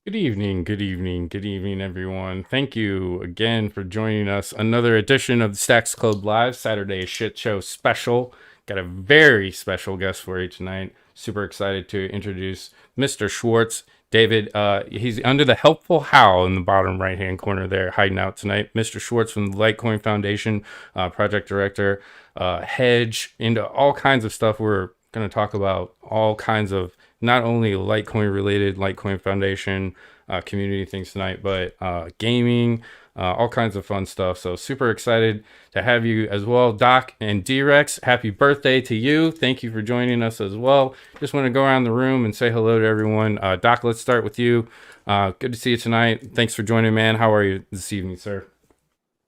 Good evening, good evening, good evening, everyone. Thank you again for joining us. Another edition of the Stacks Club Live Saturday Shit Show special. Got a very special guest for you tonight. Super excited to introduce Mr. Schwartz. David, he's under the helpful howl in the bottom right hand corner there, hiding out tonight. Mr. Schwartz from the Litecoin Foundation, project director, hedge, into all kinds of stuff. We're going to talk about all kinds of not only Litecoin related, Litecoin Foundation, community things tonight, but gaming, all kinds of fun stuff. So super excited to have you as well. Doc and D-Rex, happy birthday to you. Thank you for joining us as well. Just want to go around the room and say hello to everyone. Doc, let's start with you. Good to see you tonight. Thanks for joining, man. How are you this evening, sir?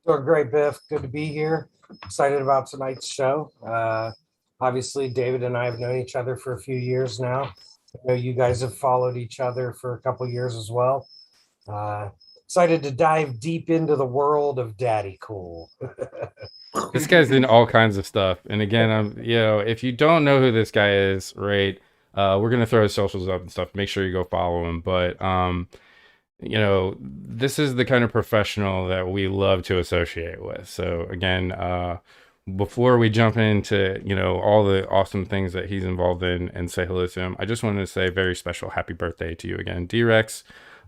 Doing great, Biff. Good to be here. Excited about tonight's show. Obviously, David and I have known each other for a few years now. I know you guys have followed each other for a couple years as well. Excited to dive deep into the world of Daddy Cool. This guy's in all kinds of stuff. And again, if you don't know who this guy is, right, we're gonna throw his socials up and stuff. Make sure you go follow him. But this is the kind of professional that we love to associate with. So again, before we jump into all the awesome things that he's involved in and say hello to him, I just wanted to say very special happy birthday to you again, D-Rex.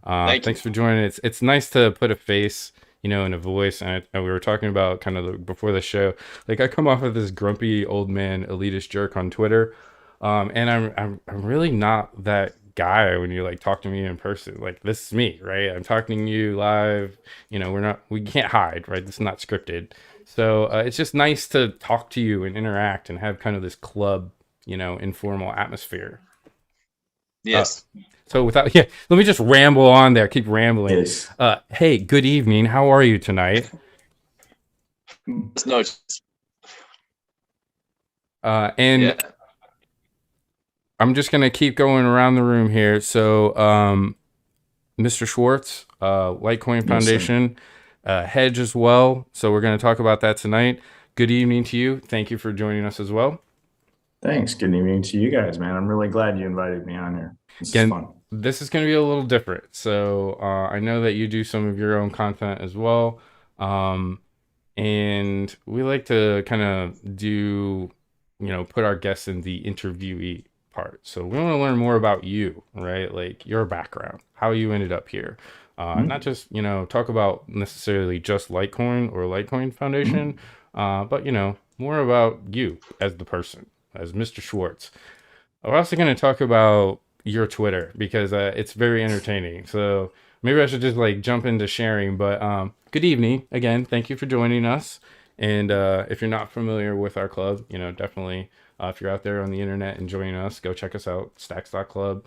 Thanks for joining. It's nice to put a face, and a voice. And we were talking about kind of before the show, like I come off of this grumpy old man elitist jerk on Twitter, and I'm really not that guy when you like talk to me in person. Like this is me, right? I'm talking to you live. We can't hide, right? This is not scripted. So it's just nice to talk to you and interact and have kind of this club, informal atmosphere. Yes. So let me just ramble on there. Keep rambling. Yes. Hey, good evening. How are you tonight? No. And yeah. I'm just gonna keep going around the room here. So, Mr. Schwartz, Litecoin Foundation, hedge as well. So we're gonna talk about that tonight. Good evening to you. Thank you for joining us as well. Thanks. Good evening to you guys, man. I'm really glad you invited me on here. This is fun. This is going to be a little different. So I know that you do some of your own content as well. And we like to kind of do, put our guests in the interviewee part. So we want to learn more about you, right? Like your background, how you ended up here. Not just, talk about necessarily just Litecoin or Litecoin Foundation, but, more about you as the person, as Mr. Schwartz. We're also going to talk about your Twitter because it's very entertaining. So maybe I should just like jump into sharing. But good evening again. Thank you for joining us. And if you're not familiar with our club, definitely if you're out there on the internet and joining us, go check us out. STAXX.CLUB,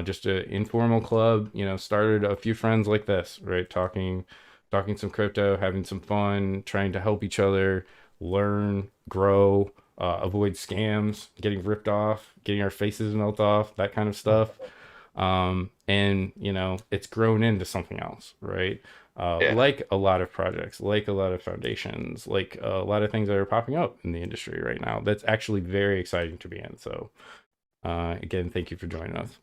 just an informal club. Started a few friends like this, right? Talking some crypto, having some fun, trying to help each other learn, grow. Avoid scams, getting ripped off, getting our faces melt off, that kind of stuff. And it's grown into something else, right? Like a lot of projects, like a lot of foundations, like a lot of things that are popping up in the industry right now. That's actually very exciting to be in. So again, thank you for joining us.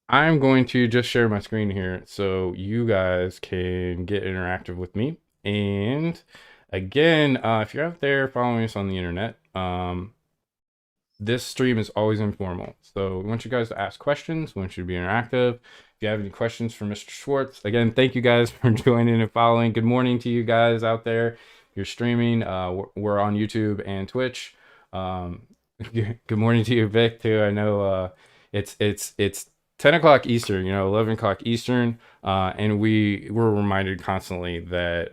I'm going to just share my screen here so you guys can get interactive with me. And again, if you're out there following us on the internet, this stream is always informal. So we want you guys to ask questions. We want you to be interactive. If you have any questions for Mr. Schwartz, again, thank you guys for joining and following. Good morning to you guys out there. You're streaming. We're on YouTube and Twitch. Good morning to you, Vic, too. I know it's 10 o'clock Eastern, 11 o'clock Eastern. And we're reminded constantly that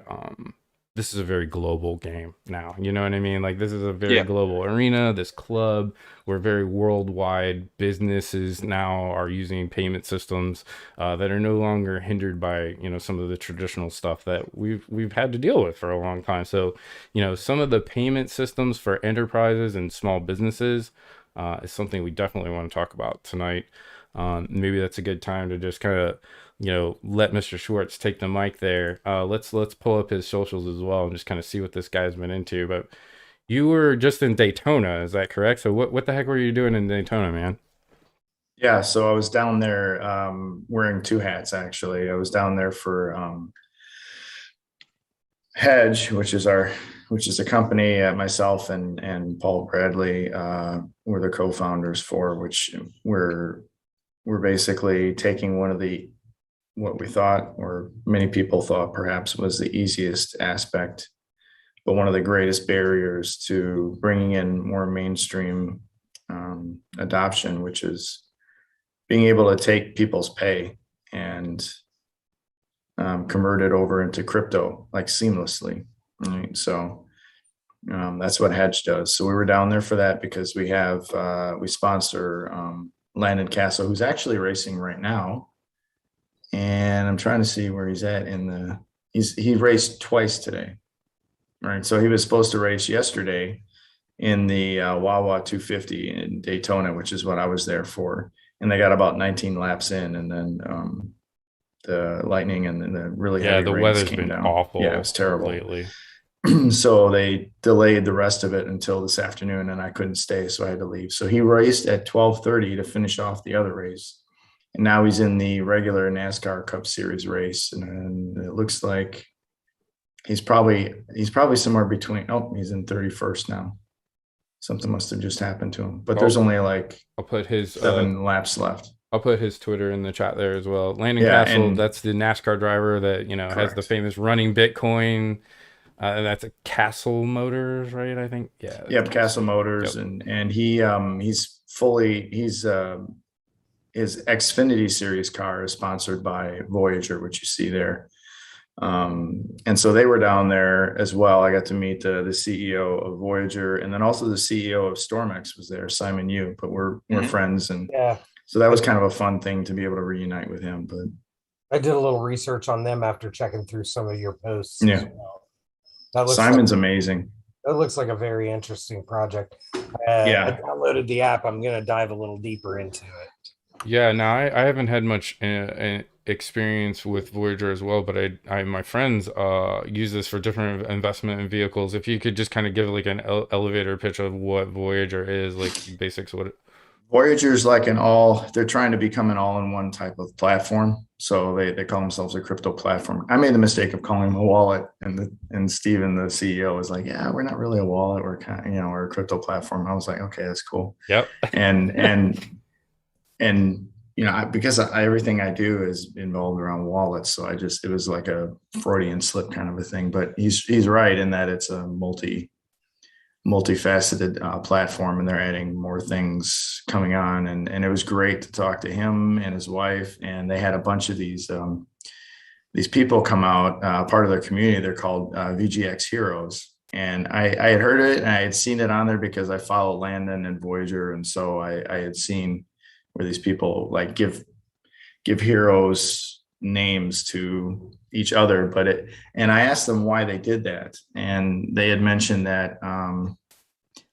this is a very global game now. You know what I mean? Like this is a very global arena, this club. We're very worldwide. Businesses now are using payment systems that are no longer hindered by, some of the traditional stuff that we've had to deal with for a long time. So, some of the payment systems for enterprises and small businesses is something we definitely want to talk about tonight. Maybe that's a good time to just kind of let Mr. Schwartz take the mic there. Let's pull up his socials as well and just kind of see what this guy's been into. But you were just in Daytona, is that correct? So what the heck were you doing in Daytona, man? Yeah, so I was down there wearing two hats actually. I was down there for Hedge, which is a company myself and Paul Bradley were the co-founders for, which we're basically taking one of the what we thought, or many people thought perhaps, was the easiest aspect, but one of the greatest barriers to bringing in more mainstream adoption, which is being able to take people's pay and convert it over into crypto like seamlessly. Right. So that's what Hedge does. So we were down there for that because we sponsor Landon Castle, who's actually racing right now. And I'm trying to see where he's at he raced twice today. Right. So he was supposed to race yesterday in the Wawa 250 in Daytona, which is what I was there for. And they got about 19 laps in, and then the lightning and the really heavy the rains weather's came been down. awful. Yeah, it was terrible lately. So they delayed the rest of it until this afternoon, and I couldn't stay, so I had to leave. So he raced at 12:30 to finish off the other race, and now he's in the regular NASCAR Cup Series race, and it looks like he's probably somewhere between. Oh, he's in 31st now. Something must have just happened to him, but there's only like I'll put his 7 laps left. I'll put his Twitter in the chat there as well. Landon Yeah, Castle, and that's the NASCAR driver that, has the correct. famous running Bitcoin. That's a Castle Motors, right? I think. Yeah. Yep, Castle Motors, Yep. and he's his Xfinity Series car is sponsored by Voyager, which you see there. And so they were down there as well. I got to meet the CEO of Voyager, and then also the CEO of StormX was there, Simon Yu. But we're friends, and Yeah, so that was kind of a fun thing to be able to reunite with him. But I did a little research on them after checking through some of your posts. yeah, as well. That looks Simon's amazing. That looks like a very interesting project. Yeah. I downloaded the app. I'm going to dive a little deeper into it. Yeah, no, I haven't had much experience with Voyager as well, but I my friends use this for different investment in vehicles. If you could just kind of give like an elevator pitch of what Voyager is, like basics, what Voyager's like they're trying to become an all-in-one type of platform. So they call themselves a crypto platform. I made the mistake of calling them a wallet, and Steven, the CEO, was like, yeah, we're not really a wallet. We're kind of, we're a crypto platform. I was like, okay, that's cool. Yep. And because everything I do is involved around wallets. So it was like a Freudian slip kind of a thing, but he's right in that it's a multifaceted platform, and they're adding more things coming on, and it was great to talk to him and his wife, and they had a bunch of these people come out, part of their community. They're called VGX Heroes, and I had heard it, and I had seen it on there because I follow Landon and Voyager, and so I had seen where these people like give heroes names to each other, and I asked them why they did that, and they had mentioned that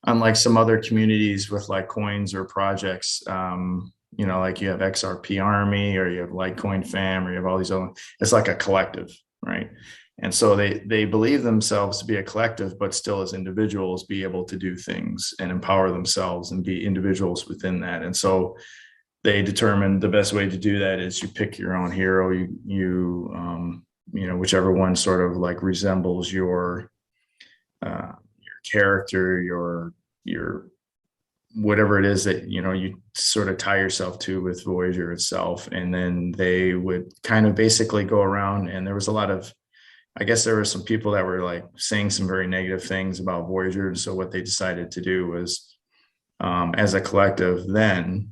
unlike some other communities with like coins or projects, like you have XRP Army, or you have Litecoin Fam, or you have all these other, it's like a collective, right? And so they believe themselves to be a collective, but still as individuals be able to do things and empower themselves and be individuals within that. And so they determined the best way to do that is you pick your own hero. Whichever one sort of like resembles your character, your whatever it is that you sort of tie yourself to with Voyager itself. And then they would kind of basically go around, and there was a lot of, I guess there were some people that were like saying some very negative things about Voyager. And so what they decided to do was, as a collective, then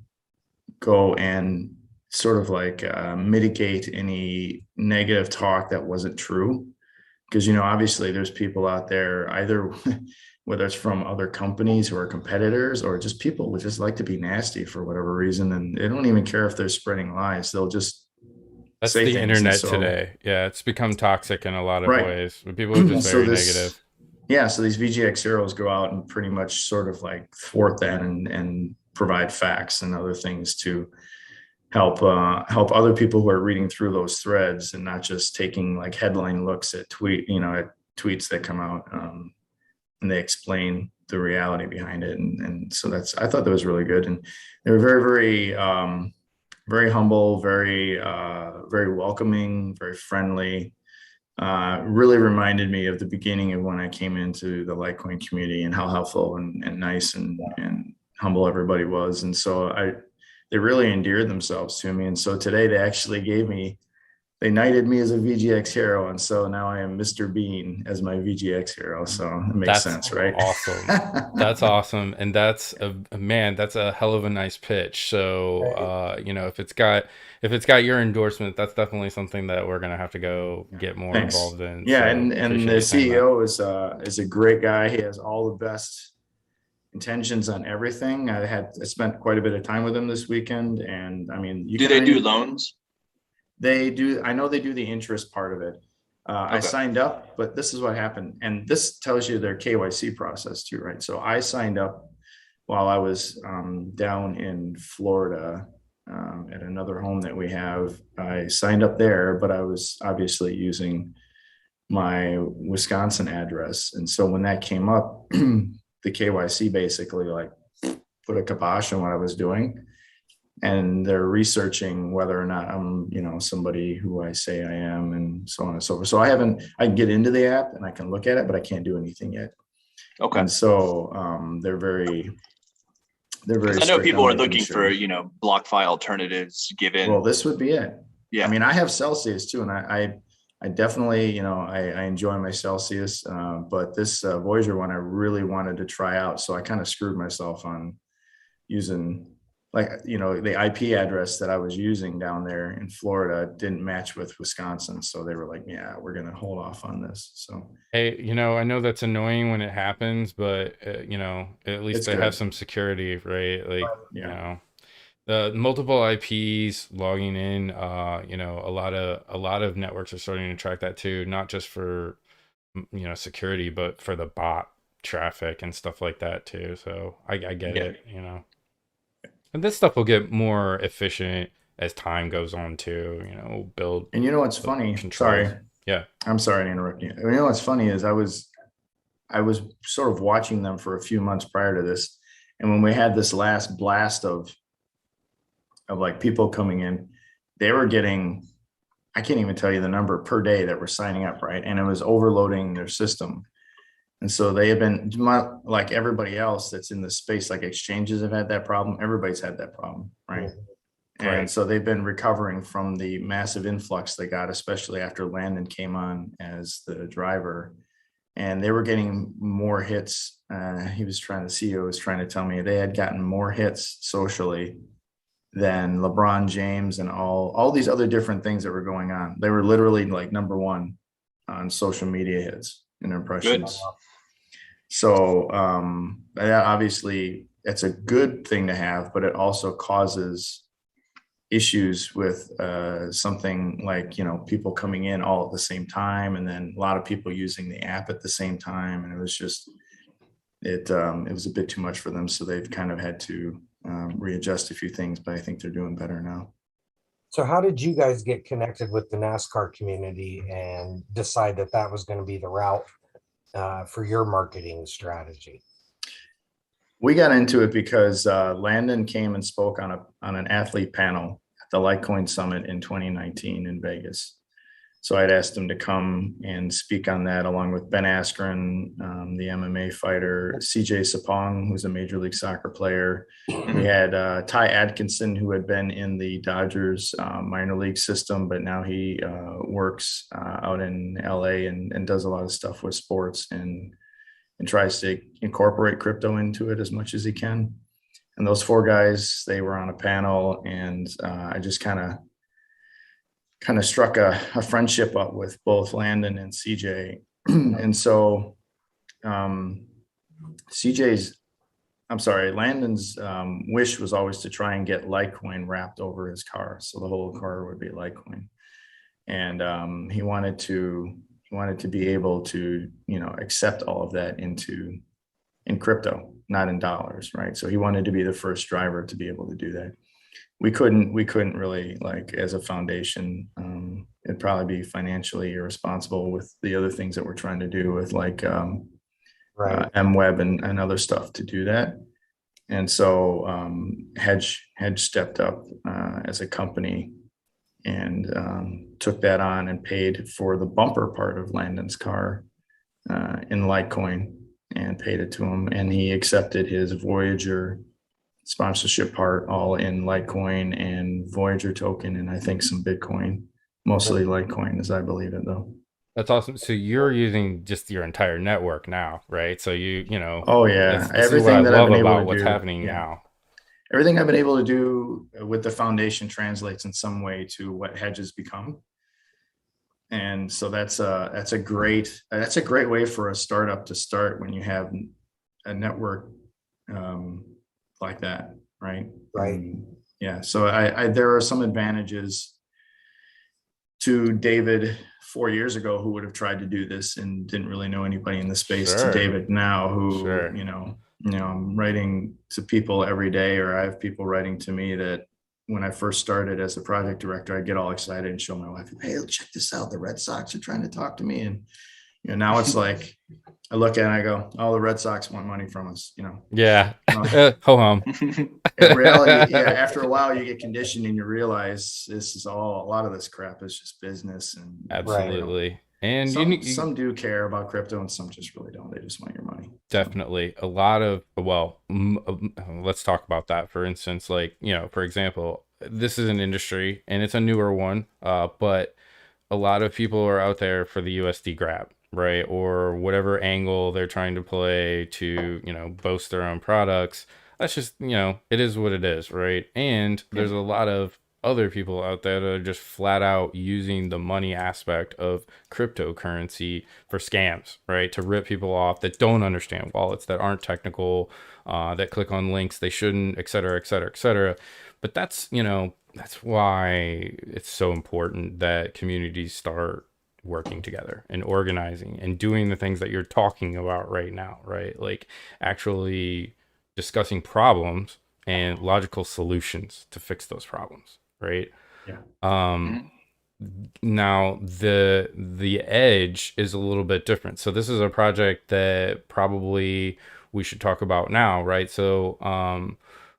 go and sort of like mitigate any negative talk that wasn't true. Because, obviously there's people out there, either whether it's from other companies who are competitors, or just people who just like to be nasty for whatever reason. And they don't even care if they're spreading lies. They'll just that's say the things. internet today. Yeah, it's become toxic in a lot of ways. People are just very negative. Yeah, so these VGX heroes go out and pretty much sort of like thwart that and provide facts and other things to help other people who are reading through those threads, and not just taking like headline looks at tweets that come out, and they explain the reality behind it. And so I thought that was really good. And they were very, very, very humble, very, very welcoming, very friendly. Really reminded me of the beginning of when I came into the Litecoin community and how helpful and nice and humble everybody was. And so they really endeared themselves to me. And so today they actually they knighted me as a VGX hero. And so now I am Mr. Bean as my VGX hero. So it makes sense, right? Awesome. That's awesome. And that's that's a hell of a nice pitch. So, if it's got your endorsement, that's definitely something that we're going to have to go get more involved in. Yeah. So and the CEO is a great guy. He has all the best intentions on everything. I spent quite a bit of time with him this weekend. And I mean, do they do loans? They do. I know they do the interest part of it. I signed up, but this is what happened. And this tells you their KYC process too, right? So I signed up while I was down in Florida at another home that we have. I signed up there, but I was obviously using my Wisconsin address. And so when that came up, the KYC basically like put a kibosh on what I was doing. And they're researching whether or not I'm, somebody who I say I am, and so on and so forth. So I can get into the app and I can look at it, but I can't do anything yet. Okay. And so they're very. I know people are looking for, BlockFi alternatives given. Well, this would be it. Yeah. I mean, I have Celsius too, and I definitely, I enjoy my Celsius, but this Voyager one I really wanted to try out. So I kind of screwed myself on using. The IP address that I was using down there in Florida didn't match with Wisconsin. So they were like, yeah, we're going to hold off on this. So, hey, I know that's annoying when it happens, but, at least they have some security, right? Like, the multiple IPs logging in, a lot of networks are starting to track that too, not just for, security, but for the bot traffic and stuff like that too. So I get it, And this stuff will get more efficient as time goes on too. We'll build. And what's funny? Controls. Sorry. Yeah. I'm sorry to interrupt you. What's funny is I was sort of watching them for a few months prior to this, and when we had this last blast of like people coming in, they were getting, I can't even tell you the number per day that were signing up, right? And it was overloading their system. And so they have been, like everybody else that's in the space, like exchanges have had that problem. Everybody's had that problem, right? Right. And so they've been recovering from the massive influx they got, especially after Landon came on as the driver. And they were getting more hits. The CEO was trying to tell me they had gotten more hits socially than LeBron James and all these other different things that were going on. They were literally like number one on social media hits and impressions. Good. So that obviously it's a good thing to have, but it also causes issues with something like, people coming in all at the same time, and then a lot of people using the app at the same time. And it was just, it was a bit too much for them. So they've kind of had to readjust a few things, but I think they're doing better now. So how did you guys get connected with the NASCAR community and decide that was going to be the route for your marketing strategy? We got into it because Landon came and spoke on an athlete panel at the Litecoin Summit in 2019 in Vegas. So I'd asked him to come and speak on that, along with Ben Askren, the MMA fighter, CJ Sapong, who's a Major League Soccer player. We had Ty Atkinson, who had been in the Dodgers minor league system, but now he works out in LA and does a lot of stuff with sports and tries to incorporate crypto into it as much as he can. And those four guys, they were on a panel, and I just kind of struck a friendship up with both Landon and CJ. And so Landon's wish was always to try and get Litecoin wrapped over his car. So the whole car would be Litecoin. And he wanted to be able to, accept all of that in crypto, not in dollars, right? So he wanted to be the first driver to be able to do that. We couldn't really, like, as a foundation, it'd probably be financially irresponsible with the other things that we're trying to do with, like, Right. MWeb and other stuff to do that. And so Hedge stepped up as a company and took that on and paid for the bumper part of Landon's car in Litecoin and paid it to him. And he accepted his Voyager sponsorship part all in Litecoin and Voyager token, and I think some Bitcoin, mostly Litecoin as I believe it though. That's awesome. So you're using just your entire network now, right? So you know, Oh yeah, this is what I everything that I've love been able about to what's do, happening yeah. now. Everything I've been able to do with the foundation translates in some way to what Hedge has become. And so that's a great way for a startup to start when you have a network like that, right? Right. Yeah. So there are some advantages to David 4 years ago who would have tried to do this and didn't really know anybody in the space, Sure. to David now who, Sure. you know, I'm writing to people every day, or I have people writing to me that when I first started as a project director, I'd get all excited and show my wife, hey, check this out. The Red Sox are trying to talk to me. And, you know, now it's like, I look at it and I go, oh, the Red Sox want money from us, you know? Yeah. Ho hum. In reality, yeah, after a while you get conditioned and you realize this is all, a lot of this crap is just business. And absolutely. And some do care about crypto and some just really don't. They just want your money. Definitely. A lot of, well, let's talk about that. For instance, like, you know, for example, this is an industry and it's a newer one, but a lot of people are out there for the USD grab, right? Or whatever angle they're trying to play to, you know, boast their own products. That's just, you know, it is what it is, right? And there's a lot of other people out there that are just flat out using the money aspect of cryptocurrency for scams, right? To rip people off that don't understand wallets, that aren't technical, that click on links they shouldn't, et cetera, et cetera, et cetera. But that's, you know, that's why it's so important that communities start working together and organizing and doing the things that you're talking about right now, right? Like actually discussing problems and logical solutions to fix those problems, right? Yeah. Now the edge is a little bit different. So this is a project that probably we should talk about now, right? So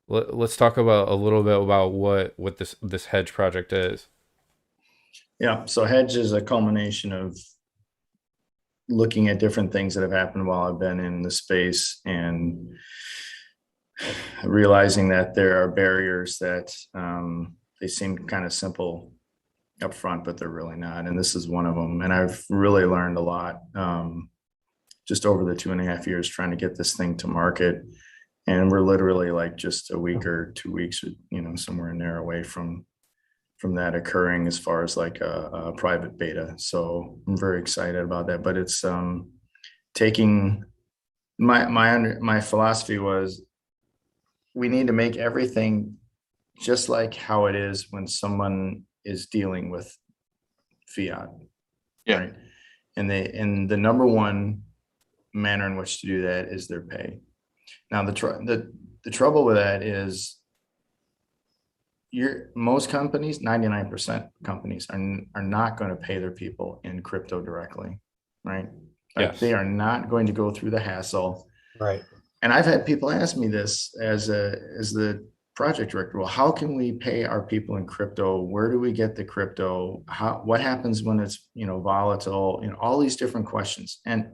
let's talk about a little bit about what this hedge project is. Yeah, so Hedge is a culmination of looking at different things that have happened while I've been in the space and realizing that there are barriers that they seem kind of simple up front, but they're really not. And this is one of them. And I've really learned a lot just over the 2.5 years trying to get this thing to market. And we're literally like just a week or 2 weeks, you know, somewhere in there away from that occurring as far as like a private beta. So I'm very excited about that. But it's taking my philosophy was we need to make everything just like how it is when someone is dealing with fiat. Yeah. Right? And the number one manner in which to do that is their pay. Now the trouble with that is most companies, 99% companies are not going to pay their people in crypto directly, right? Like Yes. They are not going to go through the hassle. Right. And I've had people ask me this as the project director. Well, how can we pay our people in crypto? Where do we get the crypto? What happens when it's, you know, volatile? You know, all these different questions. And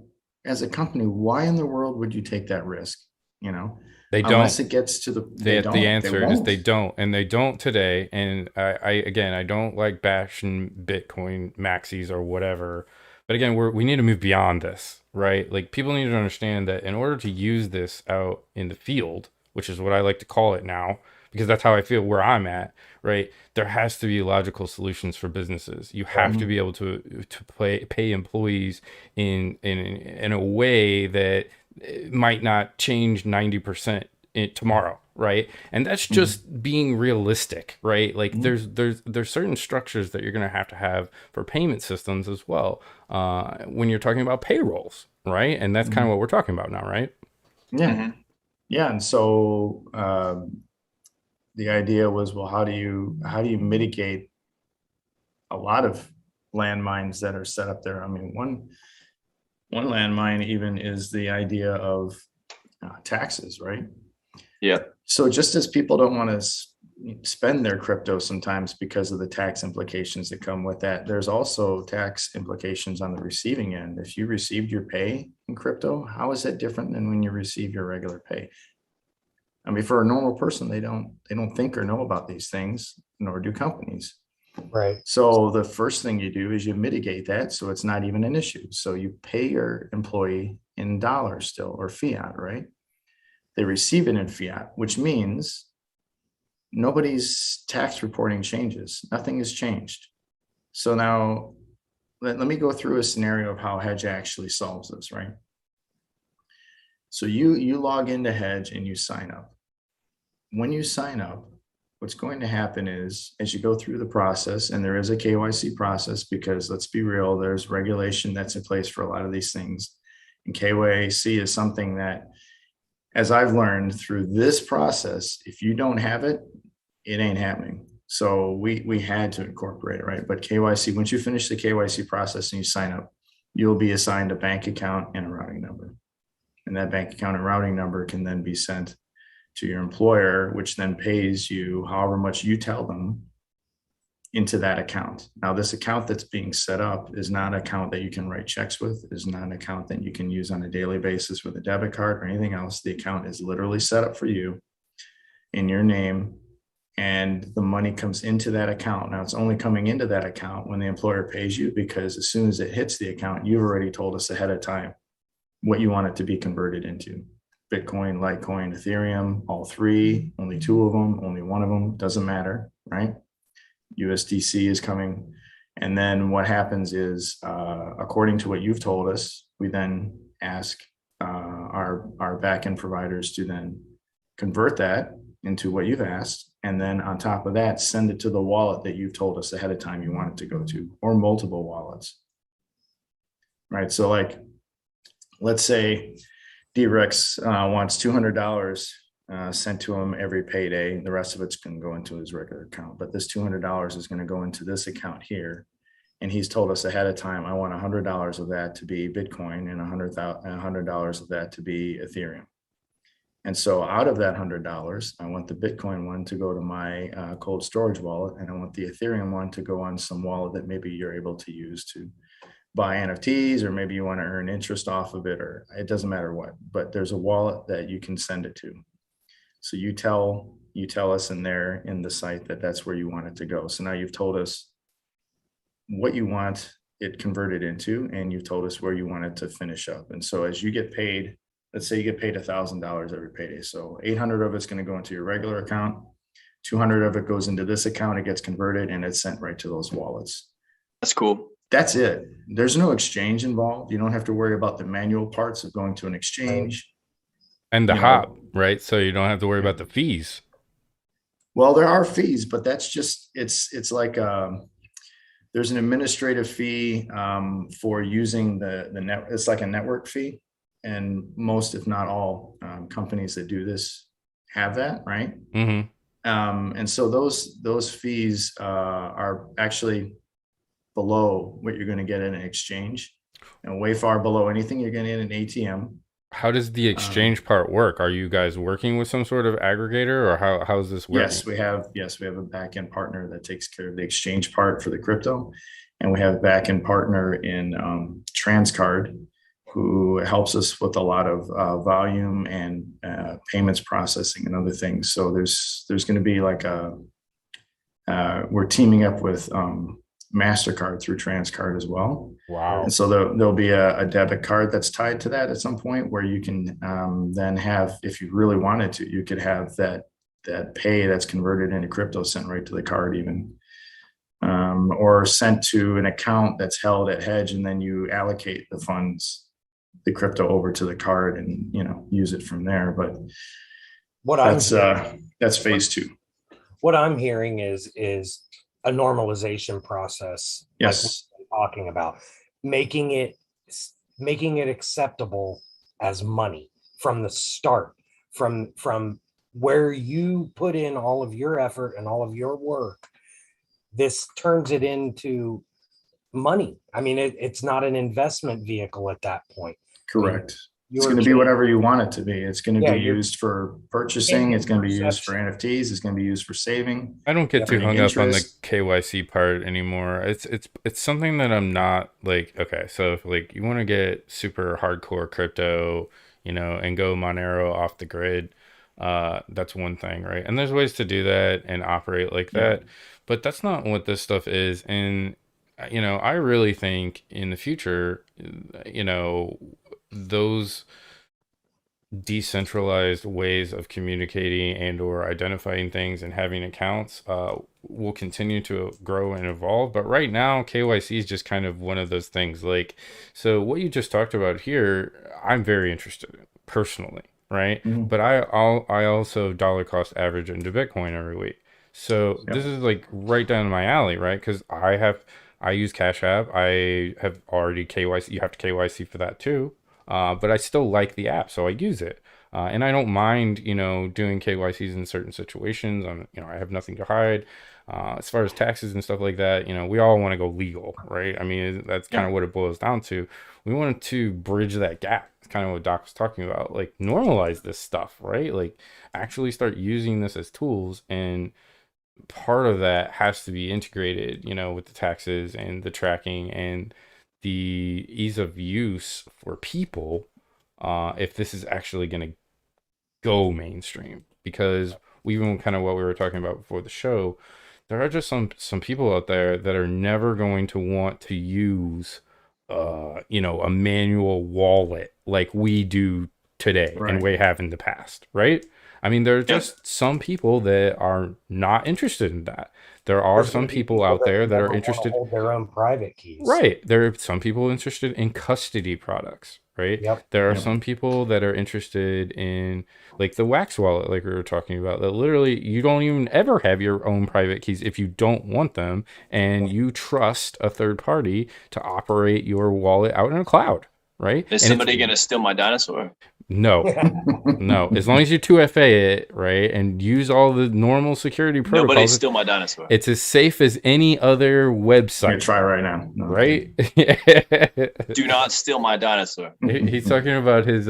as a company, why in the world would you take that risk? You know, They unless don't. it gets to the The answer is they don't, and they don't today. And I don't like bashing Bitcoin maxis or whatever, but again, we need to move beyond this, right? Like people need to understand that in order to use this out in the field, which is what I like to call it now, because that's how I feel where I'm at, right? There has to be logical solutions for businesses. You have to be able to pay employees in a way that it might not change 90% tomorrow, right? And that's just being realistic, right? Like there's certain structures that you're going to have for payment systems as well when you're talking about payrolls, right? And that's kind of what we're talking about now, right? Yeah. Yeah. And so the idea was, well, how do you mitigate a lot of landmines that are set up there? I mean, one landmine even is the idea of taxes, right? Yeah. So just as people don't want to spend their crypto sometimes because of the tax implications that come with that, there's also tax implications on the receiving end. If you received your pay in crypto, how is that different than when you receive your regular pay? I mean, for a normal person, they don't think or know about these things, nor do companies. Right. So the first thing you do is you mitigate that so it's not even an issue. So you pay your employee in dollars still, or fiat, right? They receive it in fiat, which means nobody's tax reporting changes. Nothing has changed. So now let me go through a scenario of how Hedge actually solves this, right? So you log into Hedge and you sign up. When you sign up, what's going to happen is, as you go through the process, and there is a KYC process, because let's be real, there's regulation that's in place for a lot of these things. And KYC is something that, as I've learned through this process, if you don't have it, it ain't happening. So we had to incorporate it, right? But KYC, once you finish the KYC process and you sign up, you'll be assigned a bank account and a routing number. And that bank account and routing number can then be sent to your employer, which then pays you however much you tell them into that account. Now, this account that's being set up is not an account that you can write checks with, is not an account that you can use on a daily basis with a debit card or anything else. The account is literally set up for you in your name, and the money comes into that account. Now, it's only coming into that account when the employer pays you, because as soon as it hits the account, you've already told us ahead of time what you want it to be converted into. Bitcoin, Litecoin, Ethereum, all three, only two of them, only one of them, doesn't matter, right? USDC is coming. And then what happens is, according to what you've told us, we then ask our backend providers to then convert that into what you've asked. And then on top of that, send it to the wallet that you've told us ahead of time you want it to go to, or multiple wallets, right? So like, let's say D-Rex wants $200 sent to him every payday. The rest of it's going to go into his regular account. But this $200 is going to go into this account here. And he's told us ahead of time, I want $100 of that to be Bitcoin and $100 of that to be Ethereum. And so out of that $100, I want the Bitcoin one to go to my cold storage wallet. And I want the Ethereum one to go on some wallet that maybe you're able to use to buy NFTs, or maybe you want to earn interest off of it, or it doesn't matter what, but there's a wallet that you can send it to. So you tell us in there in the site that that's where you want it to go. So now you've told us what you want it converted into, and you've told us where you want it to finish up. And so as you get paid, let's say you get paid $1,000 every payday. So 800 of it's going to go into your regular account. 200 of it goes into this account. It gets converted and it's sent right to those wallets. That's cool. That's it. There's no exchange involved. You don't have to worry about the manual parts of going to an exchange. And the hop, right? So you don't have to worry about the fees. Well, there are fees, but that's just, it's like, there's an administrative fee for using the net. It's like a network fee. And most, if not all, companies that do this have that, right? Mm-hmm. And so those fees are actually below what you're going to get in an exchange, and way far below anything you're getting in an ATM. How does the exchange part work? Are you guys working with some sort of aggregator, or how is this working? Yes, we have a back-end partner that takes care of the exchange part for the crypto, and we have a back-end partner in Transcard who helps us with a lot of volume and payments processing and other things. So there's going to be like we're teaming up with MasterCard through Transcard as well. Wow. And so there'll be a debit card that's tied to that at some point, where you can then have, if you really wanted to, you could have that pay that's converted into crypto sent right to the card even, or sent to an account that's held at Hedge, and then you allocate the funds, the crypto, over to the card and, use it from there. But that's phase two. What I'm hearing is a normalization process. Yes. Like we're talking about making it acceptable as money from the start, from where you put in all of your effort and all of your work. This turns it into money. I mean, it's not an investment vehicle at that point. Correct. It's You're going to be whatever you want it to be. It's going to Yeah, be you're used for purchasing. It's going to be used for perception. NFTs. It's going to be used for saving. I don't get too earning hung up on the interest. KYC part anymore. It's something that I'm not like, okay, so if like you want to get super hardcore crypto, you know, and go Monero off the grid, that's one thing, right? And there's ways to do that and operate like Yeah. that, but that's not what this stuff is. And you know, I really think in the future, you know, those decentralized ways of communicating and or identifying things and having accounts will continue to grow and evolve. But right now KYC is just kind of one of those things. Like, so what you just talked about here, I'm very interested in personally, right? Mhm. But I also dollar cost average into Bitcoin every week. So Yep. this is like right down my alley, right? Because I use Cash App. I have already KYC. You have to KYC for that too. But I still like the app, so I use it. And I don't mind, you know, doing KYCs in certain situations. You know, I have nothing to hide. As far as taxes and stuff like that, you know, we all want to go legal, right? I mean, that's kind of what it boils down to. We wanted to bridge that gap. It's kind of what Doc was talking about, like normalize this stuff, right? Like actually start using this as tools, and part of that has to be integrated, you know, with the taxes and the tracking and the ease of use for people, if this is actually going to go mainstream. Because even kind of what we were talking about before the show, there are just some people out there that are never going to want to use you know, a manual wallet like we do today and Right. we have in the past, right? I mean, there are just some people that are not interested in that. There are There's some gonna be people out there that never are wanna interested. hold their own private keys. Right. There are some people interested in custody products, right? Yep. There are Yep. some people that are interested in like the wax wallet, like we were talking about, that literally you don't even ever have your own private keys if you don't want them, and you trust a third party to operate your wallet out in a cloud, right? Is And somebody going to steal my dinosaur? no, no, as long as you 2FA it, right, and use all the normal security Nobody protocols, steal my dinosaur. it's as safe as any other I'm gonna website, try right now. No, right? Do not steal my dinosaur. He's talking about his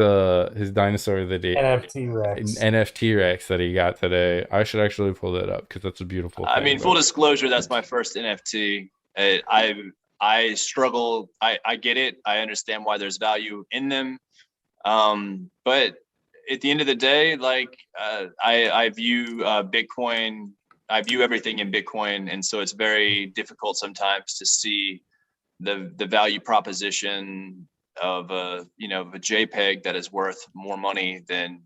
dinosaur that he NFT Rex. NFT Rex that he got today. I should actually pull that up because that's a beautiful thing. I mean, full disclosure, that's my first NFT. I struggle. I get it. I understand why there's value in them. But at the end of the day, like I view Bitcoin, I view everything in Bitcoin, and so it's very difficult sometimes to see the value proposition of a JPEG that is worth more money than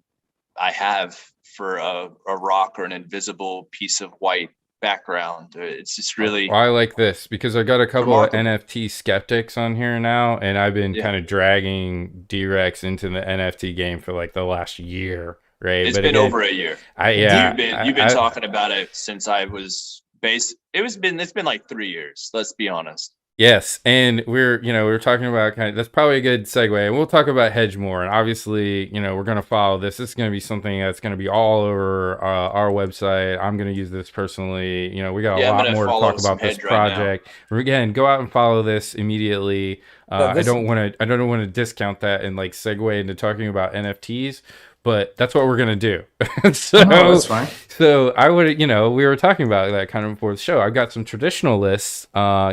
I have for a rock or an invisible piece of white background. It's just really I like this because I got a couple of remarkable. NFT skeptics on here now, and I've been Yeah. kind of dragging D-Rex into the NFT game for like the last year, right? It's But been again, over a year. yeah, You've been talking about it since I was based. It's been like 3 years. Let's be honest. yes, and we were talking about that's probably a good segue, and we'll talk about hedge more. And obviously, we're going to follow this. This is going to be something that's going to be all over our website. I'm going to use this personally. We got a lot more to talk about this project. Again, go out and follow this immediately. I don't want to discount that and like segue into talking about NFTs. But that's what we're gonna do. So that's fine. So I would, we were talking about that kind of before the show. I've got some traditionalists. I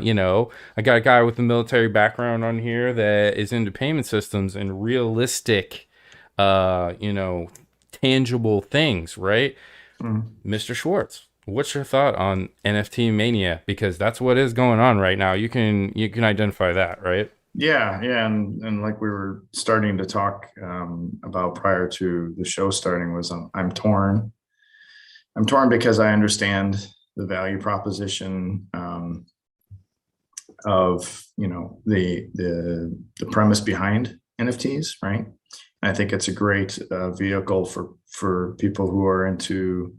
got a guy with a military background on here that is into payment systems and realistic, tangible things, right? Mr. Schwartz, what's your thought on NFT mania? Because that's what is going on right now. You can identify that, right? Yeah, and like we were starting to talk about prior to the show starting was I'm torn. I'm torn because I understand the value proposition of the premise behind NFTs, right? And I think it's a great vehicle for people who are into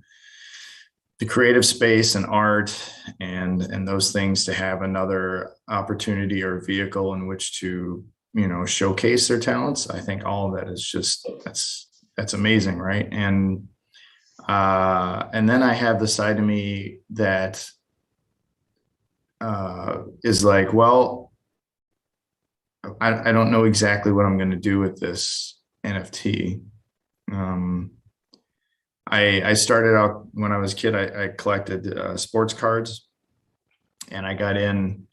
the creative space and art and those things to have another opportunity or vehicle in which to showcase their talents. I think all of that is just that's amazing, right? And then I have the side of me that is like, well, I don't know exactly what I'm going to do with this NFT. I started out when I was a kid, I collected sports cards, and I got in,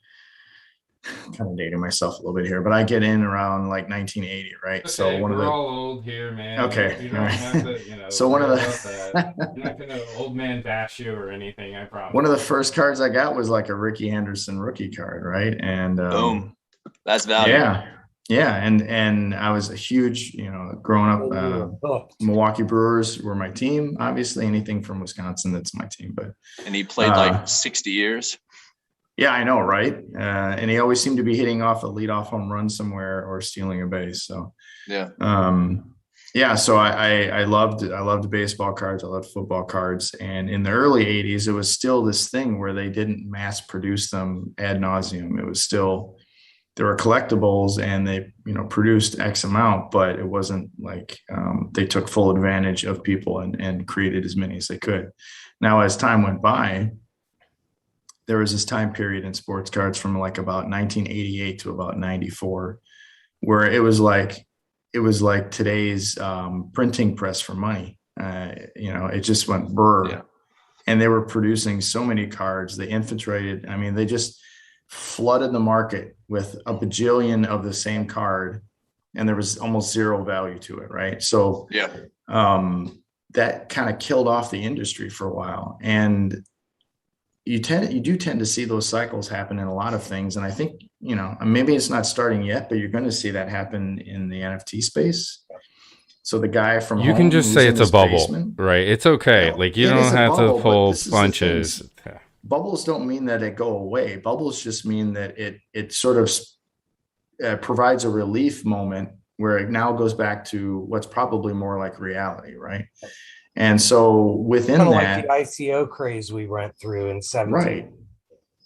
kind of dating myself a little bit here, but I get in around like 1980, right? Okay, So one of we're the, all old here, man. okay, You all don't have right. to, So one worry of about that. You're not the gonna old man bash you or anything, I one of promise. the first cards I got was like a Ricky Henderson rookie card, right? And Boom. That's value. yeah, yeah, and I was a huge, growing up, And you were hooked. Milwaukee Brewers were my team. Obviously, anything from Wisconsin, that's my team. But And he played like 60 years. yeah, I know, right? And he always seemed to be hitting off a leadoff home run somewhere or stealing a base. So Yeah. yeah, so I loved baseball cards. I loved football cards. And in the early 80s, it was still this thing where they didn't mass produce them ad nauseum. It was still, there were collectibles, and they, produced X amount, but it wasn't like they took full advantage of people and created as many as they could. Now, as time went by, there was this time period in sports cards from like about 1988 to about 94, where it was like today's printing press for money. It just went burr. Yeah. And they were producing so many cards. They infiltrated. I mean, they just flooded the market with a bajillion of the same card, and there was almost zero value to it, right? So Yeah. that kind of killed off the industry for a while. And you do tend to see those cycles happen in a lot of things. And I think, maybe it's not starting yet, but you're going to see that happen in the NFT space. So the guy from You home can just who's say in it's a his bubble, basement, right? It's okay. Like, you it don't is a have bubble, to but pull this is the thing. punches. Bubbles don't mean that it go away. Bubbles just mean that it sort of provides a relief moment where it now goes back to what's probably more like reality, right? And so within Kind of that, like the ICO craze we went through in 17. right,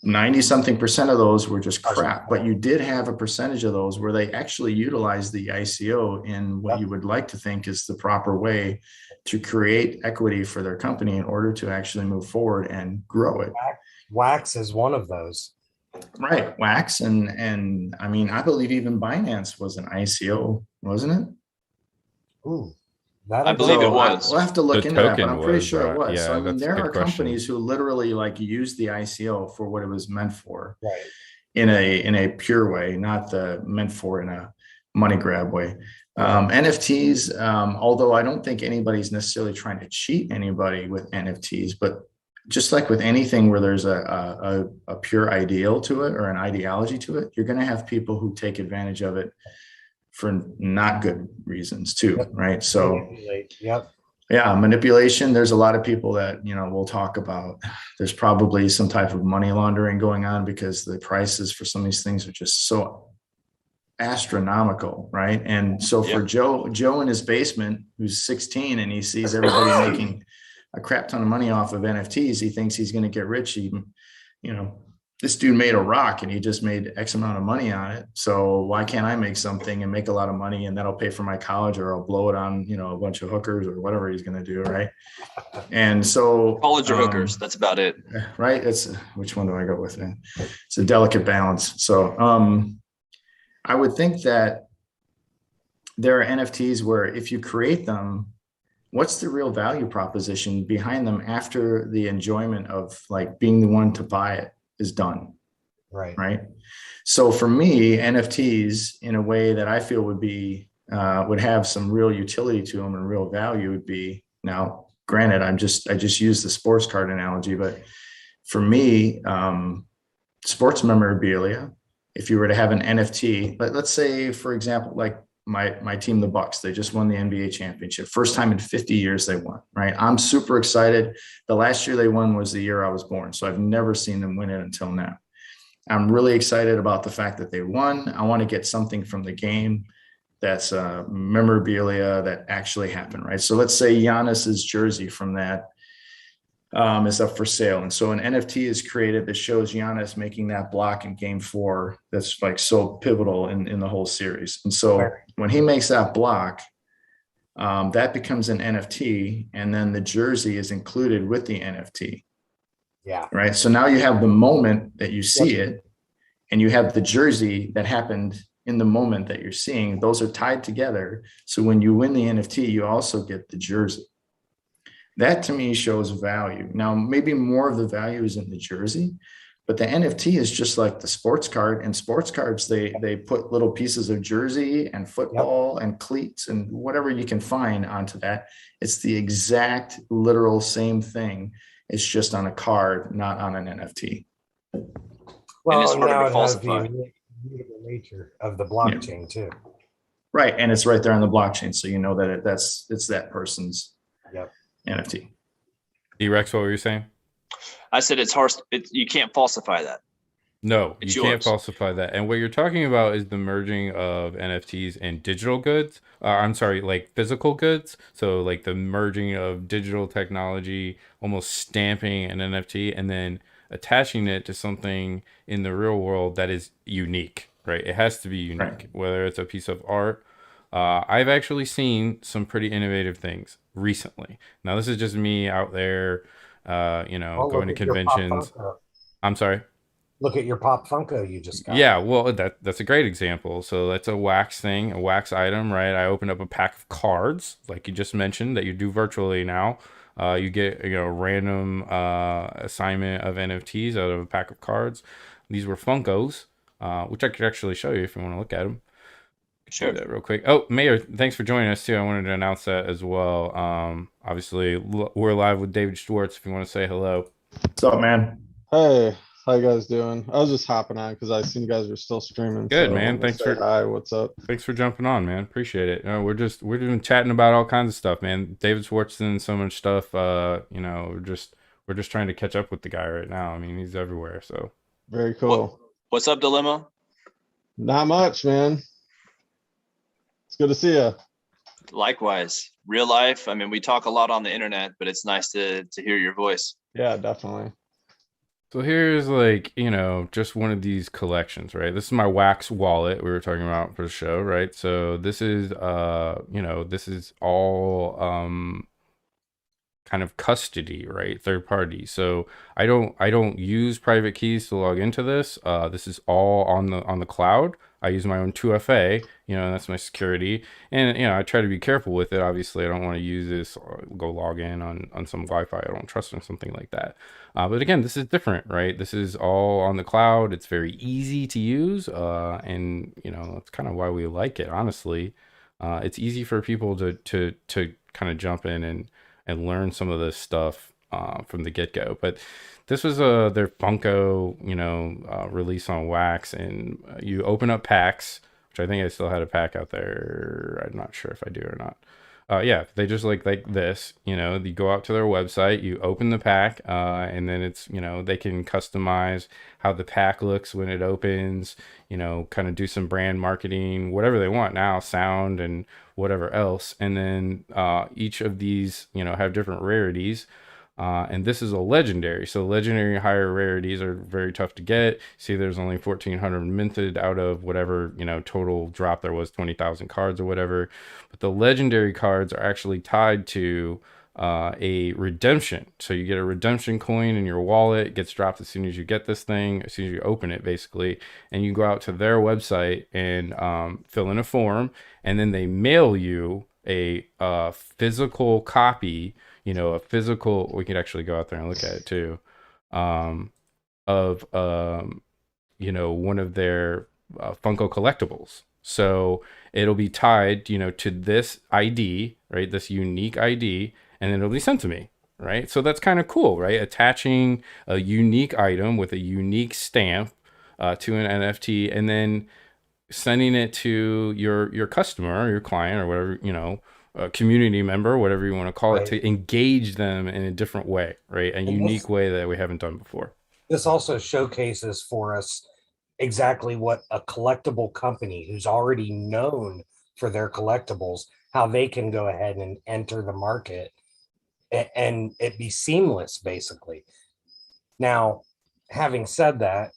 90 something percent of those were just crap, but you did have a percentage of those where they actually utilized the ICO in what you would like to think is the proper way to create equity for their company in order to actually move forward and grow it. Wax is one of those. Right. Wax. And I mean, I believe even Binance was an ICO, wasn't it? Ooh, that I believe it was. We'll have to look The into that, but token I'm pretty was, sure it was. yeah, So I mean, that's a there good are question. companies who literally like use the ICO for what it was meant for, right. in a pure way, not the meant for in a money grab way. Right. NFTs, although I don't think anybody's necessarily trying to cheat anybody with NFTs, but just like with anything where there's a pure ideal to it or an ideology to it, you're going to have people who take advantage of it for not good reasons too, right? So Yep. yeah, manipulation. There's a lot of people that, we'll talk about. There's probably some type of money laundering going on because the prices for some of these things are just so astronomical, right? And so for Joe in his basement, who's 16, and he sees everybody making a crap ton of money off of NFTs, he thinks he's going to get rich. This dude made a rock and he just made X amount of money on it. So why can't I make something and make a lot of money, and that'll pay for my college, or I'll blow it on, a bunch of hookers or whatever he's going to do. Right. And so College or hookers. That's about it. Right. It's which one do I go with? Man? It's a delicate balance. So I would think that there are NFTs where if you create them, what's the real value proposition behind them after the enjoyment of like being the one to buy it is done? Right. So for me, NFTs, in a way that I feel would have some real utility to them and real value, would be, now granted, I just used the sports card analogy, but for me, sports memorabilia, if you were to have an NFT, but let's say, for example, like my team, the Bucks, they just won the NBA championship. First time in 50 years they won, right? I'm super excited. The last year they won was the year I was born. So I've never seen them win it until now. I'm really excited about the fact that they won. I want to get something from the game that's memorabilia that actually happened, right? So let's say Giannis's jersey from that is up for sale. And so an NFT is created that shows Giannis making that block in game 4. That's like so pivotal in the whole series. And so when he makes that block, that becomes an NFT, and then the jersey is included with the NFT. Yeah. right? So now you have the moment that you see it, and you have the jersey that happened in the moment that you're seeing. Those are tied together. So when you win the NFT, you also get the jersey. That to me shows value. Now, maybe more of the value is in the jersey, but the NFT is just like the sports card. And sports cards, they put little pieces of jersey and football and cleats and whatever you can find onto that. It's the exact literal same thing. It's just on a card, not on an NFT. Well, and it's harder now to it has the falsify. immutable nature of the blockchain too. Right. And it's right there on the blockchain. So you know that it's that person's NFT. D-Rex, what were you saying? I said it's hard. You can't falsify that. No, It's you can't yours. falsify that. And what you're talking about is the merging of NFTs and digital goods. I'm sorry, like physical goods. So like the merging of digital technology, almost stamping an NFT and then attaching it to something in the real world that is unique, right? It has to be unique, Right. whether it's a piece of art. I've actually seen some pretty innovative things recently. Now, this is just me out there, going to conventions. I'm sorry. Look at your Pop Funko you just got. Yeah, well, that's a great example. So that's a wax thing, a wax item, right? I opened up a pack of cards, like you just mentioned, that you do virtually now. You get a random assignment of NFTs out of a pack of cards. These were Funkos, which I could actually show you if you want to look at them. Sure. Do that real quick. Oh, Mayor, thanks for joining us too. I wanted to announce that as well. Obviously, we're live with David Schwartz. If you want to say hello. What's up, man? Hey, how you guys doing? I was just hopping on because I seen you guys were still streaming. Good, so I man. wanted to Thanks say for hi. What's up? Thanks for jumping on, man. Appreciate it. We're just chatting about all kinds of stuff, man. David Schwartz doing so much stuff. We're just trying to catch up with the guy right now. I mean, he's everywhere. So Very cool. What's up, Dilemma? Not much, man. It's good to see you. Likewise, real life. I mean, we talk a lot on the internet, but it's nice to hear your voice. Yeah, definitely. So here's just one of these collections, right? This is my wax wallet we were talking about for the show, right? So this is this is all kind of custody, right? Third party. So I don't use private keys to log into this. This is all on the cloud. I use my own 2FA, that's my security. And, I try to be careful with it. Obviously, I don't want to use this or go log in on some Wi-Fi I don't trust or something like that. But again, this is different, right? This is all on the cloud. It's very easy to use. And, that's kind of why we like it, honestly. It's easy for people to kind of jump in and learn some of this stuff from the get-go. But this was their Funko, release on wax, and you open up packs, which I think I still had a pack out there. I'm not sure if I do or not. Yeah, they just like this, you go out to their website, you open the pack, and then it's, they can customize how the pack looks when it opens, kind of do some brand marketing, whatever they want now, sound and whatever else. And then each of these, have different rarities. And this is a legendary. So legendary higher rarities are very tough to get. See, there's only 1,400 minted out of whatever, total drop there was, 20,000 cards or whatever. But the legendary cards are actually tied to a redemption. So you get a redemption coin in your wallet. It gets dropped as soon as you get this thing, as soon as you open it, basically. And you go out to their website and fill in a form. And then they mail you a physical copy, a physical, we could actually go out there and look at it too, of, one of their Funko collectibles. So it'll be tied, to this ID, right? This unique ID, and then it'll be sent to me, right? So that's kind of cool, right? Attaching a unique item with a unique stamp to an NFT, and then sending it to your customer or your client or whatever, a community member, whatever you want to call it, to engage them in a different way, right? A unique way that we haven't done before. This also showcases for us exactly what a collectible company who's already known for their collectibles, how they can go ahead and enter the market and it be seamless, basically. Now, having said that,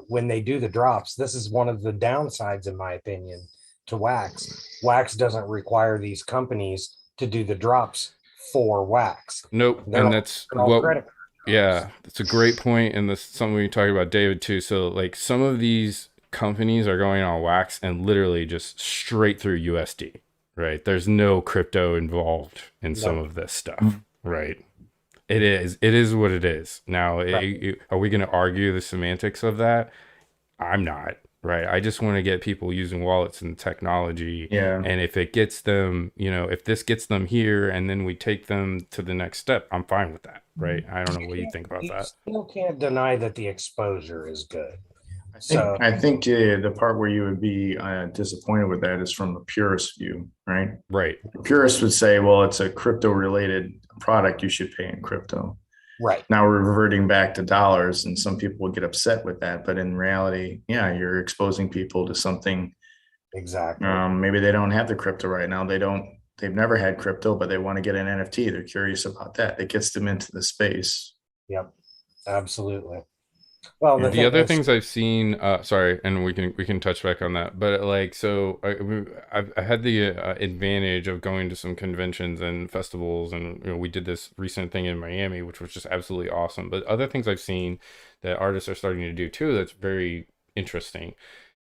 when they do the drops, this is one of the downsides, in my opinion, to wax. Wax doesn't require these companies to do the drops for wax. Nope. They're And that's all what credit. Yeah, it's a great point, and this is something we talked about, David, too. So, like, some of these companies are going on wax and literally just straight through USD, right? There's no crypto involved in some No, of this stuff, right? It is what it is. Now, right. are we going to argue the semantics of that? I'm not, right? I just want to get people using wallets and technology. Yeah. And if it gets them, if this gets them here and then we take them to the next step, I'm fine with that, right? I don't know what you think about You that. still can't deny that the exposure is good. I So, think the part where you would be disappointed with that is from the purist view, right? Right. The purist would say, well, it's a crypto related product, you should pay in crypto. right, Now we're reverting back to dollars, and some people will get upset with that. But in reality, yeah, you're exposing people to something. exactly. Maybe they don't have the crypto right now. They've never had crypto, but they want to get an NFT. They're curious about that. It gets them into the space. Yep, absolutely. Well, Yeah, the the thing other is, things I've seen, sorry, and we can touch back on that, but like, so I had the advantage of going to some conventions and festivals, and we did this recent thing in Miami, which was just absolutely awesome. But other things I've seen that artists are starting to do too, that's very interesting,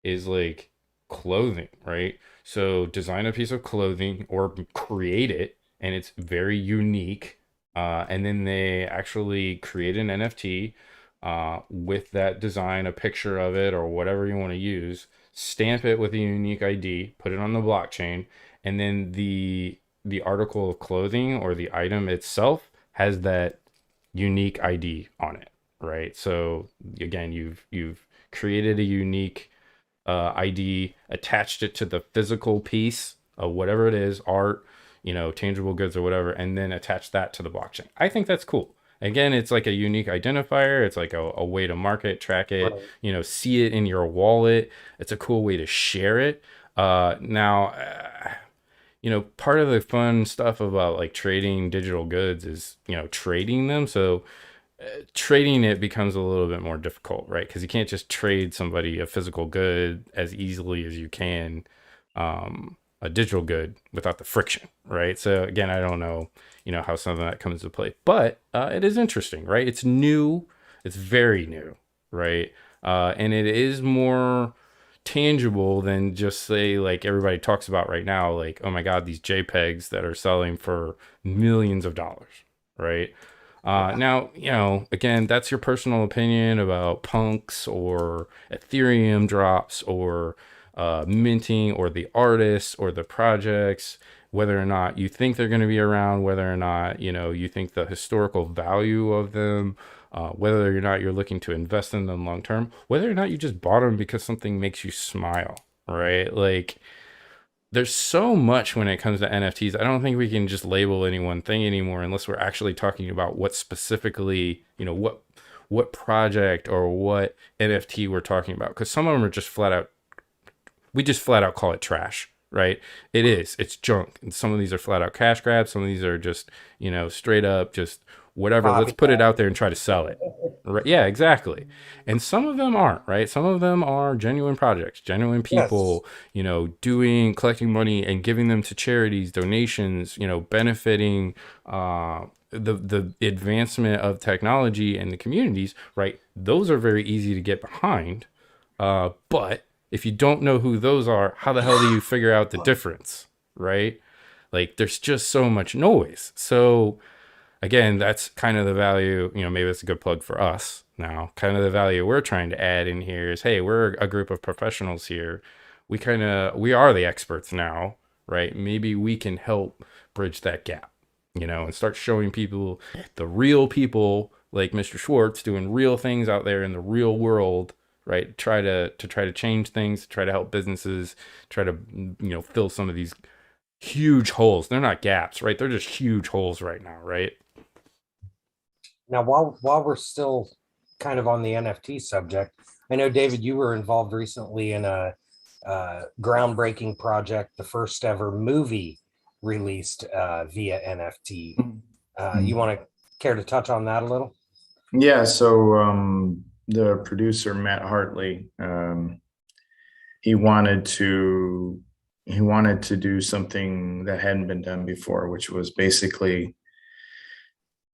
is like clothing, right? So design a piece of clothing or create it, and it's very unique, and then they actually create an NFT with that design, a picture of it or whatever you want to use, stamp it with a unique ID, put it on the blockchain, and then the article of clothing or the item itself has that unique ID on it, right? So again, you've created a unique ID, attached it to the physical piece of whatever it is, art, tangible goods or whatever, and then attach that to the blockchain. I think that's cool. Again, it's like a unique identifier. It's like a way to market, track it, right, see it in your wallet. It's a cool way to share it. Now, part of the fun stuff about like trading digital goods is, trading them. So trading it becomes a little bit more difficult, right? Because you can't just trade somebody a physical good as easily as you can a digital good without the friction, right? So again, I don't know, how some of that comes into play, but it is interesting, right? It's new, it's very new, right? And it is more tangible than just say like everybody talks about right now, like, oh my God, these JPEGs that are selling for millions of dollars, right? yeah, Now, again, that's your personal opinion about punks or Ethereum drops or minting or the artists or the projects, whether or not you think they're going to be around, whether or not, you think the historical value of them, whether or not you're looking to invest in them long term, whether or not you just bought them because something makes you smile, right? Like, there's so much when it comes to NFTs. I don't think we can just label any one thing anymore unless we're actually talking about what specifically, what project or what NFT we're talking about. Because some of them are just flat out, we just flat out call it trash, right? It's junk. And some of these are flat out cash grabs. Some of these are just, straight up just whatever. Let's put it copycat. out there and try to sell it. Right. Yeah, exactly. And some of them aren't, right? Some of them are genuine projects, genuine Yes, people, collecting money and giving them to charities, donations, benefiting the advancement of technology and the communities, right? Those are very easy to get behind. But if you don't know who those are, how the hell do you figure out the difference, right? Like, there's just so much noise. So again, that's kind of the value, maybe it's a good plug for us now. Kind of the value we're trying to add in here is, hey, we're a group of professionals here. We are the experts now, right? Maybe we can help bridge that gap, and start showing people, the real people like Mr. Schwartz, doing real things out there in the real world, right? Try to change things, try to help businesses, try to, fill some of these huge holes. They're not gaps, right? They're just huge holes right now, right? now while we're still kind of on the NFT subject, I know, David, you were involved recently in a groundbreaking project, the first ever movie released via NFT. You want to care to touch on that a little? Yeah. So the producer, Matt Hartley, he wanted to do something that hadn't been done before, which was basically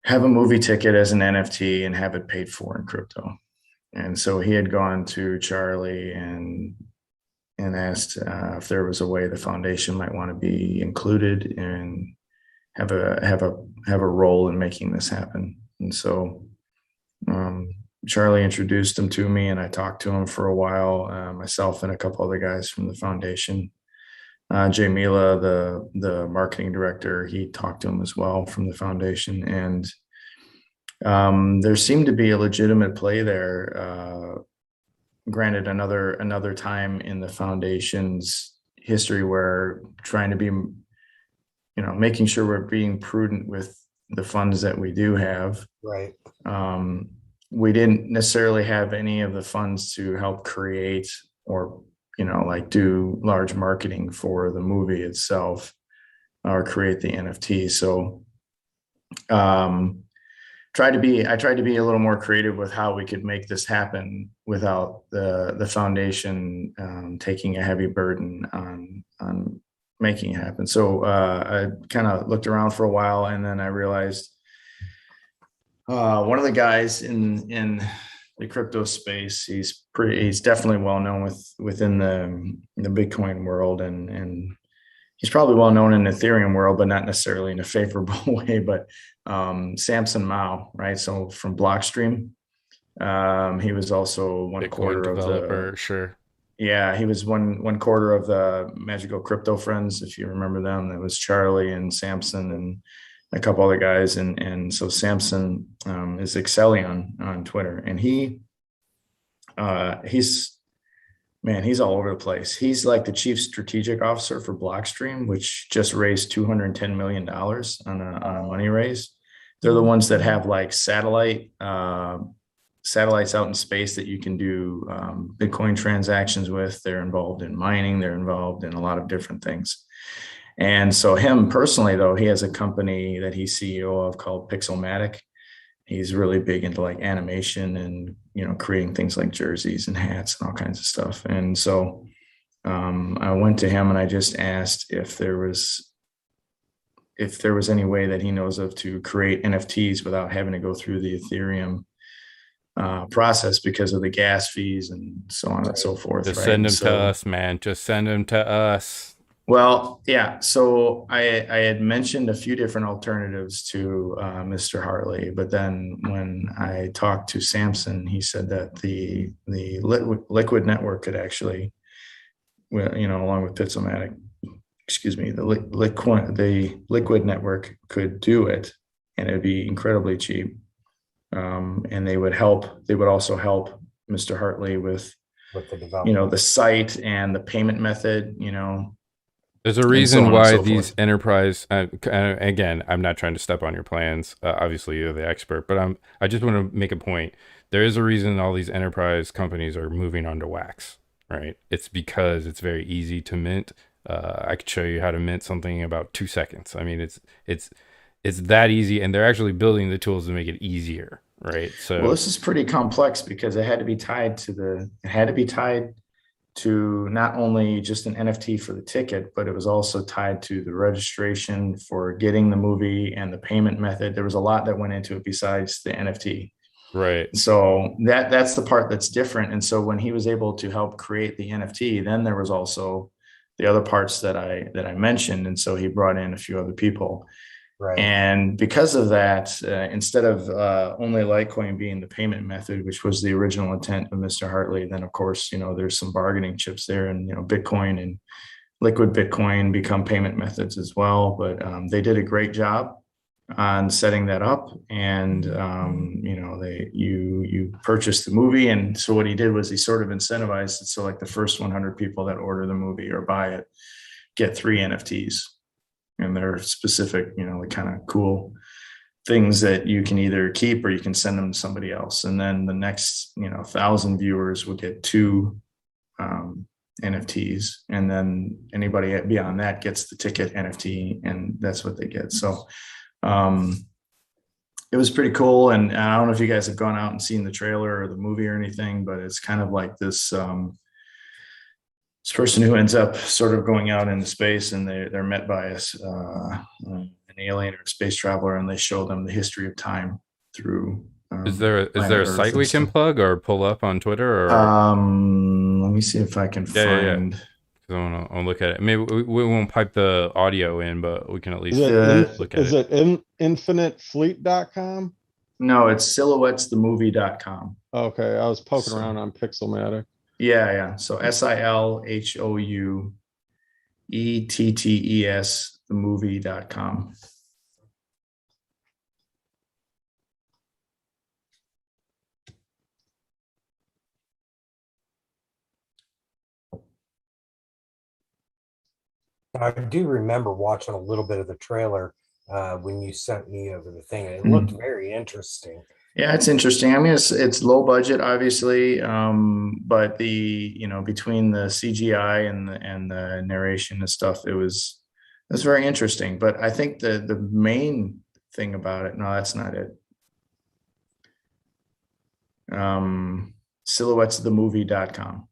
have a movie ticket as an NFT and have it paid for in crypto. And so he had gone to Charlie and asked if there was a way the foundation might want to be included and have a role in making this happen. And so Charlie introduced him to me, and I talked to him for a while, myself and a couple other guys from the foundation. Jay Mila, the marketing director, he talked to him as well from the foundation, and there seemed to be a legitimate play there. Granted, another time in the foundation's history where trying to be, making sure we're being prudent with the funds that we do have. Right. We didn't necessarily have any of the funds to help create or, like do large marketing for the movie itself or create the NFT. So, I tried to be a little more creative with how we could make this happen without the foundation taking a heavy burden on making it happen. So I kind of looked around for a while, and then I realized one of the guys in the crypto space, he's definitely well known within the Bitcoin world, and he's probably well known in the Ethereum world, but not necessarily in a favorable way. But Samson Mao, right? So from Blockstream, he was also one Bitcoin quarter developer, of the. sure. Yeah, he was one quarter of the Magical Crypto Friends, if you remember them. That was Charlie and Samson and a couple other guys, and so Samson is Excellion on Twitter, and he's all over the place. He's like the chief strategic officer for Blockstream, which just raised $210 million on a money raise. They're the ones that have like satellites out in space that you can do Bitcoin transactions with. They're involved in mining. They're involved in a lot of different things. And so him personally, though, he has a company that he's CEO of called Pixelmatic. He's really big into like animation and, creating things like jerseys and hats and all kinds of stuff. And so I went to him and I just asked if there was any way that he knows of to create NFTs without having to go through the Ethereum process because of the gas fees and so on and so forth. Just right? send them So, to us, man. Just send them to us. well, yeah. So I had mentioned a few different alternatives to Mr. Hartley, but then when I talked to Samson, he said that the Liquid network could actually, along with Pixelmatic, the Liquid network could do it, and it'd be incredibly cheap. And they would also help Mr. Hartley with the development, the site and the payment method, There's a reason why these enterprise, again, I'm not trying to step on your plans. Obviously, you're the expert, but I just want to make a point. There is a reason all these enterprise companies are moving onto Wax, right? It's because it's very easy to mint. I could show you how to mint something in about 2 seconds. I mean, it's that easy, and they're actually building the tools to make it easier, right? So, well, this is pretty complex because it had to be tied to not only just an NFT for the ticket, but it was also tied to the registration for getting the movie and the payment method. There was a lot that went into it besides the NFT. right. So that's the part that's different. And so when he was able to help create the NFT, then there was also the other parts that I mentioned. And so he brought in a few other people. right? And because of that, instead of only Litecoin being the payment method, which was the original intent of Mr. Hartley, then of course, there's some bargaining chips there, and Bitcoin and Liquid Bitcoin become payment methods as well. But they did a great job on setting that up, and you purchased the movie, and so what he did was he sort of incentivized it. So like the first 100 people that order the movie or buy it get 3 NFTs. And they're specific, the kind of cool things that you can either keep or you can send them to somebody else. And then the next, 1,000 viewers will get 2 NFTs. And then anybody beyond that gets the ticket NFT, and that's what they get. So it was pretty cool. And I don't know if you guys have gone out and seen the trailer or the movie or anything, but it's kind of like this person who ends up sort of going out into space, and they're met by an an alien or a space traveler, and they show them the history of time through. Is there a planet site Earth we and can stuff. plug or pull up on Twitter or? Let me see if I can Yeah. find. 'Cause I want to look at it. Maybe we won't pipe the audio in, but we can at Is least it, look at is it. it infinitefleet.com? No, it's silhouettesthemovie.com. Okay, I was poking So- around on Pixelmatic. Yeah. So SILHOUETTES themovie.com. I do remember watching a little bit of the trailer when you sent me over the thing. It looked very interesting. Yeah, it's interesting. I mean, it's low budget, obviously, but between the CGI and the narration and stuff, it's very interesting. But I think the main thing about it, no, that's not it. Silhouettesthemovie.com.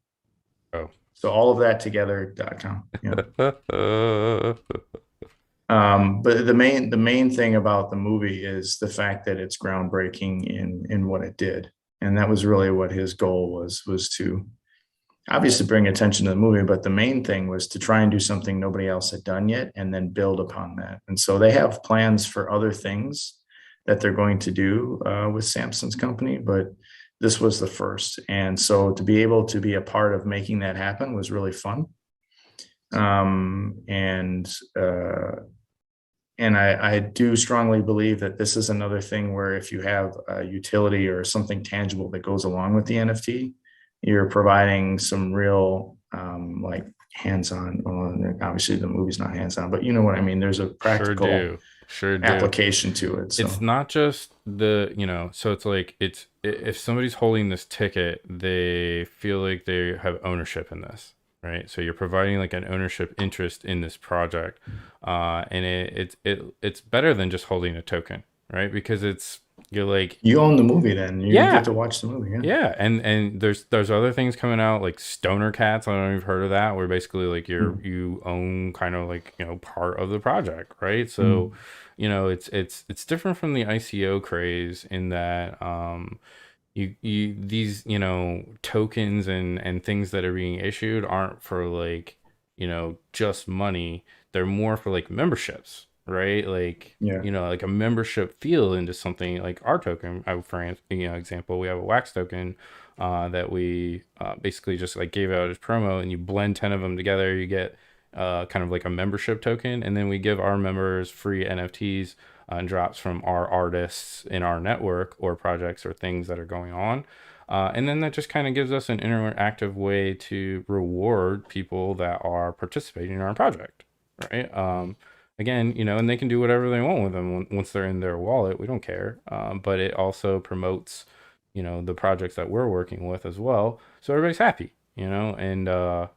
Oh. So all of that together.com. Yeah. But the main thing about the movie is the fact that it's groundbreaking in what it did. And that was really what his goal was to obviously bring attention to the movie, but the main thing was to try and do something nobody else had done yet and then build upon that. And so they have plans for other things that they're going to do with Samson's company, but this was the first. And so to be able to be a part of making that happen was really fun. And I do strongly believe that this is another thing where if you have a utility or something tangible that goes along with the NFT, you're providing some real like hands-on. Well, obviously the movie's not hands-on, but you know what I mean. There's a practical Sure do. application to it. So. It's not just so it's like if somebody's holding this ticket, they feel like they have ownership in this, right? So you're providing like an ownership interest in this project, and it's better than just holding a token, right? Because you own the movie, then you get to watch the movie. Yeah, and there's other things coming out like Stoner Cats. I don't know if you've heard of that, where basically like you own kind of like part of the project, right? So it's different from the ICO craze in that these tokens and things that are being issued aren't for like just money. They're more for like memberships, right? Like like a membership feel into something like our token. For example, we have a wax token that we basically just like gave out as promo, and you blend 10 of them together, you get kind of like a membership token, and then we give our members free NFTs and drops from our artists in our network or projects or things that are going on. And then that just kind of gives us an interactive way to reward people that are participating in our project, right? Again, and they can do whatever they want with them once they're in their wallet. We don't care. But it also promotes, the projects that we're working with as well. So everybody's happy, and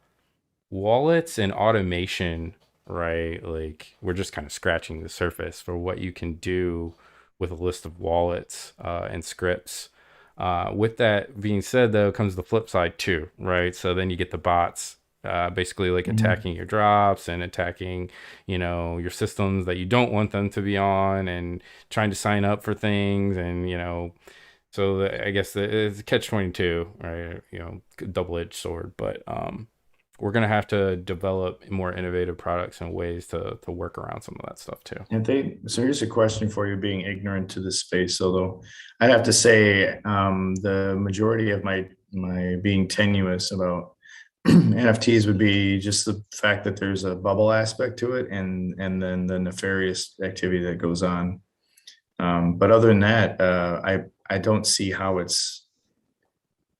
wallets and automation, right? Like we're just kind of scratching the surface for what you can do with a list of wallets and scripts. With that being said, though, comes the flip side too, right? So then you get the bots basically like attacking your drops and attacking, your systems that you don't want them to be on, and trying to sign up for things. And, so I guess it's catch-22, right? Double-edged sword, but we're going to have to develop more innovative products and ways to work around some of that stuff too. So here's a question for you, being ignorant to this space. Although I'd have to say the majority of my being tenuous about NFTs would be just the fact that there's a bubble aspect to it, and then the nefarious activity that goes on. But other than that, I don't see how it's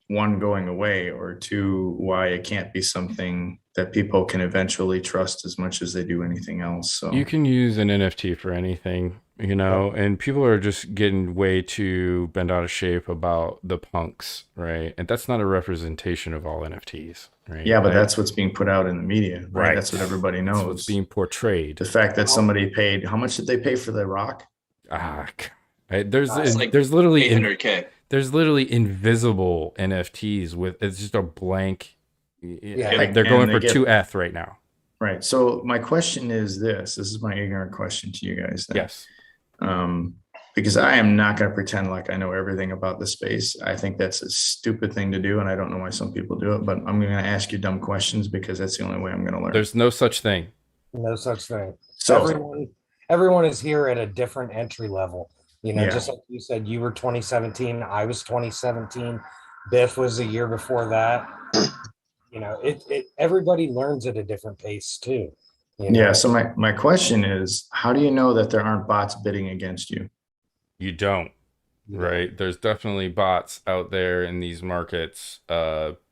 one, going away, or two, why it can't be something that people can eventually trust as much as they do anything else. So you can use an NFT for anything, and people are just getting way too bent out of shape about the punks, right? And that's not a representation of all NFTs, right? Yeah, but that's what's being put out in the media, right? That's what everybody knows. That's what's being portrayed. The fact that somebody paid, how much did they pay for the rock? There's like literally 800K. There's literally invisible NFTs with it's just a blank. They're going for 2 ETH right now. Right. So my question is this is my ignorant question to you guys then. Yes. Because I am not going to pretend like I know everything about the space. I think that's a stupid thing to do, and I don't know why some people do it, but I'm going to ask you dumb questions because that's the only way I'm going to learn. There's no such thing. No such thing. So Everyone is here at a different entry level. You know, Yeah. just like you said, you were 2017, I was 2017, Biff was a year before that. You know, everybody learns at a different pace too. You know? yeah, so my question is, how do you know that there aren't bots bidding against you? You don't. You know, Right. There's definitely bots out there in these markets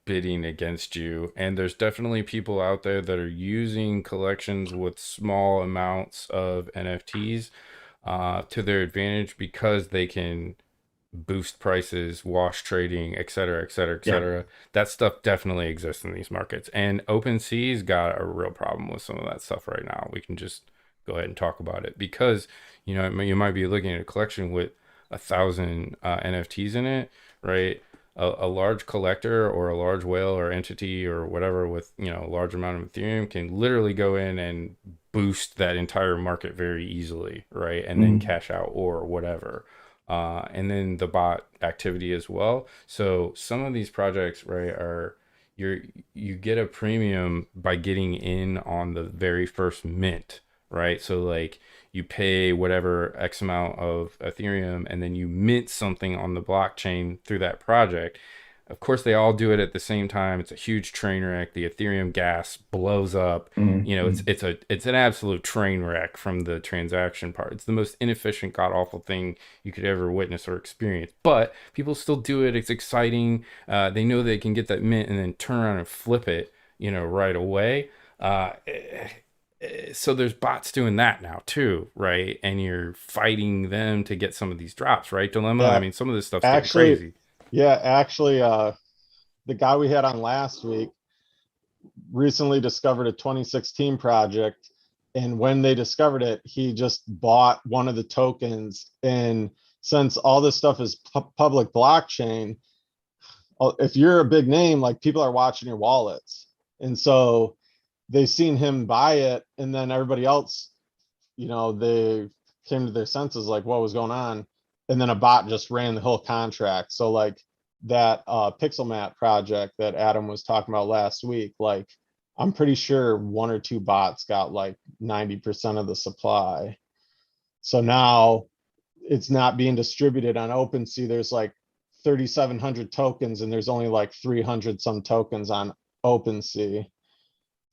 bidding against you. And there's definitely people out there that are using collections with small amounts of NFTs to their advantage because they can boost prices, wash trading, et cetera, et cetera, et Yeah. cetera. That stuff definitely exists in these markets. And OpenSea's got a real problem with some of that stuff right now. We can just go ahead and talk about it because, you know, you might be looking at a collection with 1,000 NFTs in it, right? A large collector or a large whale or entity or whatever with, you know, a large amount of Ethereum can literally go in and boost that entire market very easily, right? And then cash out or whatever. And then the bot activity as well. So some of these projects, right, are you get a premium by getting in on the very first mint, right? So like you pay whatever X amount of Ethereum and then you mint something on the blockchain through that project. Of course, they all do it at the same time. It's a huge train wreck. The Ethereum gas blows up. You know, it's an absolute train wreck from the transaction part. It's the most inefficient, god awful thing you could ever witness or experience. But people still do it. It's exciting. They know they can get that mint and then turn around and flip it, you know, right away. So there's bots doing that now too, right? And you're fighting them to get some of these drops, right? Dilemma. Yeah. I mean, some of this stuff's getting Actually, crazy. yeah, actually, the guy we had on last week recently discovered a 2016 project. And when they discovered it, he just bought one of the tokens. And since all this stuff is public blockchain, if you're a big name, like people are watching your wallets. And so they seen him buy it. And then everybody else, you know, they came to their senses like what was going on. And then a bot just ran the whole contract. So like that pixel mat project that Adam was talking about last week, like I'm pretty sure one or two bots got like 90% of the supply. So now it's not being distributed on OpenSea. There's like 3,700 tokens and there's only like 300 some tokens on OpenSea.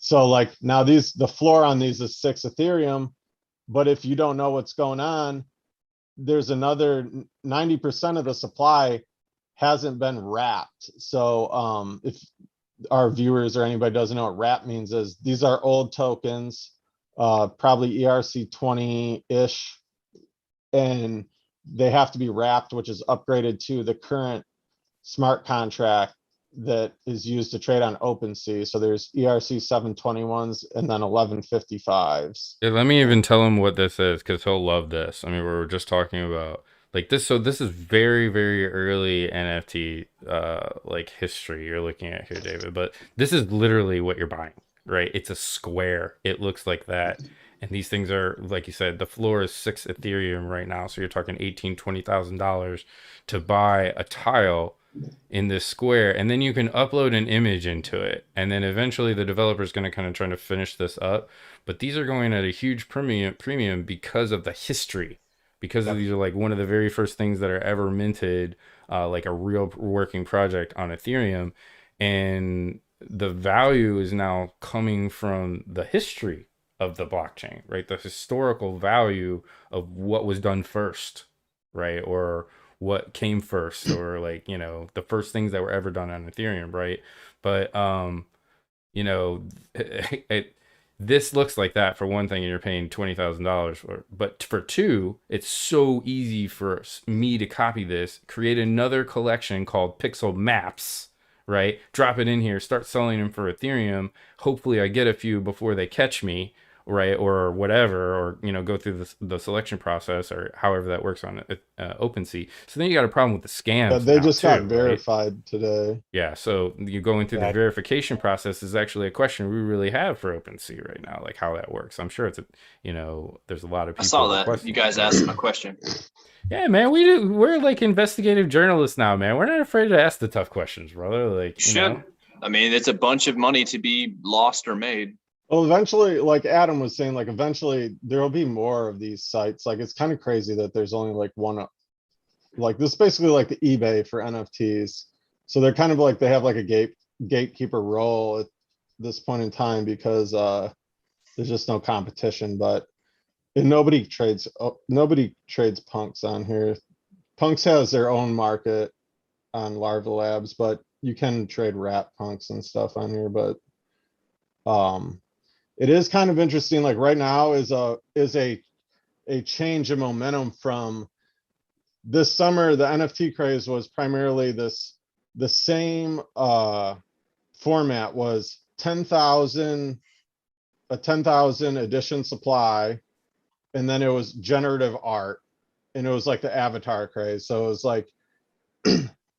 So like now the floor on these is 6 Ethereum, but if you don't know what's going on, there's another 90% of the supply hasn't been wrapped. So if our viewers or anybody doesn't know what wrap means, is these are old tokens, probably ERC20-ish, and they have to be wrapped, which is upgraded to the current smart contract that is used to trade on OpenSea. So there's ERC 721s and then 1155s. Yeah, let me even tell him what this is because he'll love this. I mean, we were just talking about like this. So this is very, very early NFT like history you're looking at here, David. But this is literally what you're buying, right? It's a square. It looks like that. And these things are, like you said, the floor is 6 Ethereum right now. So you're talking $18,000-$20,000 to buy a tile in this square, and then you can upload an image into it, and then eventually the developer is going to kind of try to finish this up. But these are going at a huge premium because of the history, because these are like one of the very first things that are ever minted, like a real working project on Ethereum, and the value is now coming from the history of the blockchain, right? The historical value of what was done first, right? Or what came first, or like, you know, the first things that were ever done on Ethereum, right? But you know, this looks like that for one thing, and you're paying $20,000 for. But for two, it's so easy for me to copy this, create another collection called Pixel Maps, right? Drop it in here, start selling them for Ethereum. Hopefully, I get a few before they catch me, right, or whatever, or go through the selection process or however that works on OpenSea. So then you got a problem with the Yeah, scams they now just too, got right? verified today. Yeah, so you going through the Yeah. verification process is actually a question we really have for OpenSea right now, like how that works. I'm sure it's there's a lot of I people saw that. You requesting guys it. asked my question. Yeah, man, we're like investigative journalists now, man. We're not afraid to ask the tough questions, brother. Like, Should. I mean, it's a bunch of money to be lost or made. Well, eventually, like Adam was saying, like eventually there will be more of these sites. Like it's kind of crazy that there's only like one, like this is basically like the eBay for NFTs. So they're kind of like they have like a gatekeeper role at this point in time because there's just no competition. But and nobody trades punks on here. Punks has their own market on Larva Labs, but you can trade rat punks and stuff on here. But it is kind of interesting. Like right now is a change in momentum from this summer. The NFT craze was primarily the same format was 10,000 edition supply, and then it was generative art, and it was like the avatar craze. So it was like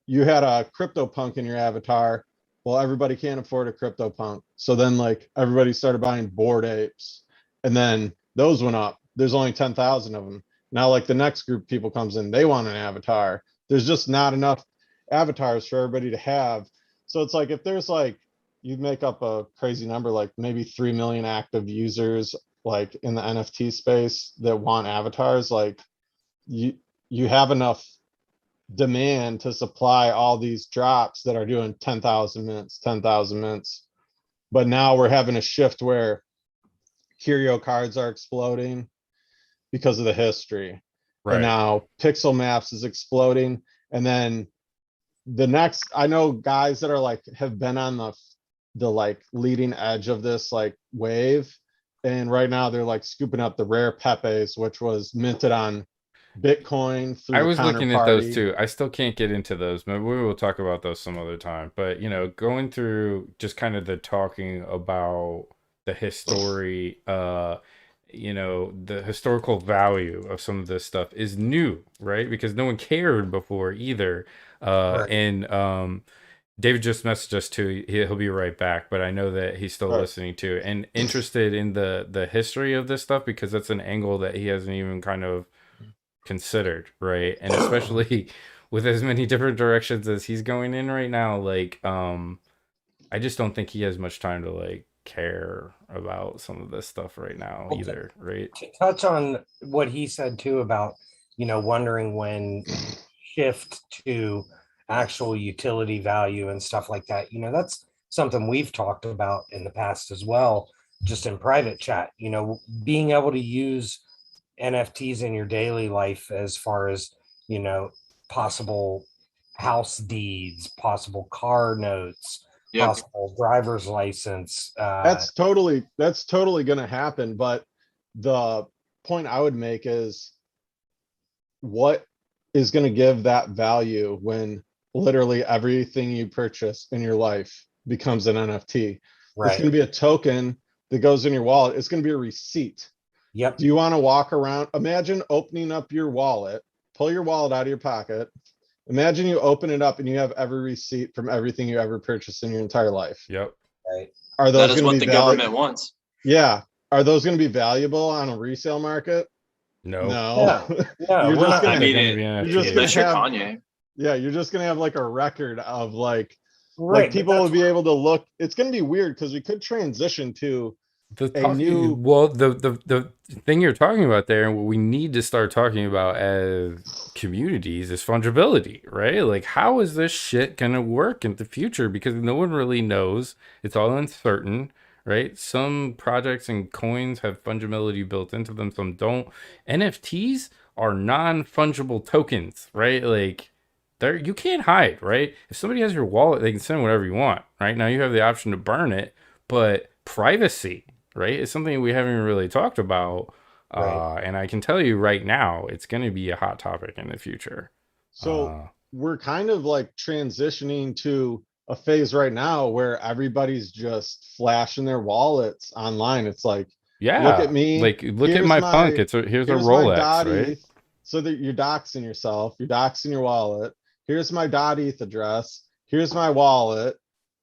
you had a CryptoPunk in your avatar. Well, everybody can't afford a CryptoPunk. So then like everybody started buying Bored Apes, and then those went up. There's only 10,000 of them. Now like the next group of people comes in, they want an avatar. There's just not enough avatars for everybody to have. So it's like if there's like, you make up a crazy number, like maybe 3 million active users like in the NFT space that want avatars, like you have enough demand to supply all these drops that are doing 10,000 mints. But now we're having a shift where curio cards are exploding because of the history. right? And now pixel maps is exploding. And then the next, I know guys that are like have been on the like leading edge of this like wave, and right now they're like scooping up the rare Pepes, which was minted on Bitcoin through I the was looking at those counterparty. too. I still can't get into those. Maybe we will talk about those some other time. But going through just kind of the talking about the history, the historical value of some of this stuff is new, right? Because no one cared before either. Right. And David just messaged us too. He'll be right back, but I know that he's still Right. listening too and interested in the history of this stuff, because that's an angle that he hasn't even kind of considered, right? And especially with as many different directions as he's going in right now, like I just don't think he has much time to like care about some of this stuff right now either, right? To touch on what he said too about, wondering when shift to actual utility value and stuff like that, that's something we've talked about in the past as well, just in private chat, being able to use NFTs in your daily life as far as, possible house deeds, possible car notes, Yep. possible driver's license. That's totally going to happen. But the point I would make is what is going to give that value when literally everything you purchase in your life becomes an NFT. It's Right. going to be a token that goes in your wallet. It's going to be a receipt. Yep. Do you want to walk around? Imagine opening up your wallet, pull your wallet out of your pocket. Imagine you open it up and you have every receipt from everything you ever purchased in your entire life. Yep. Right. Are That those is going what to the be government wants. Yeah. Are those going to be valuable on a resale market? No. No. No, You're we're just not. I gonna, mean, You're just unless you're have- Kanye. yeah, you're just going to have like a record of like Right, but people will that's be able to look. It's going to be weird because we could transition to the thing you're talking about there, and what we need to start talking about as communities, is fungibility, right? Like, how is this shit gonna work in the future? Because no one really knows. It's all uncertain, right? Some projects and coins have fungibility built into them, some don't. NFTs are non-fungible tokens, right? Like, you can't hide, right? If somebody has your wallet, they can send whatever you want, right? Now you have the option to burn it, but privacy, right, is something we haven't really talked about. Right. And I can tell you right now, it's going to be a hot topic in the future. So we're kind of like transitioning to a phase right now where everybody's just flashing their wallets online. It's like Yeah. Look at me. Like, look at Here's my punk. Here's a here's my Rolex, dot right? ETH. So that you're doxing yourself, you're doxing your wallet. Here's my dot ETH address. Here's my wallet.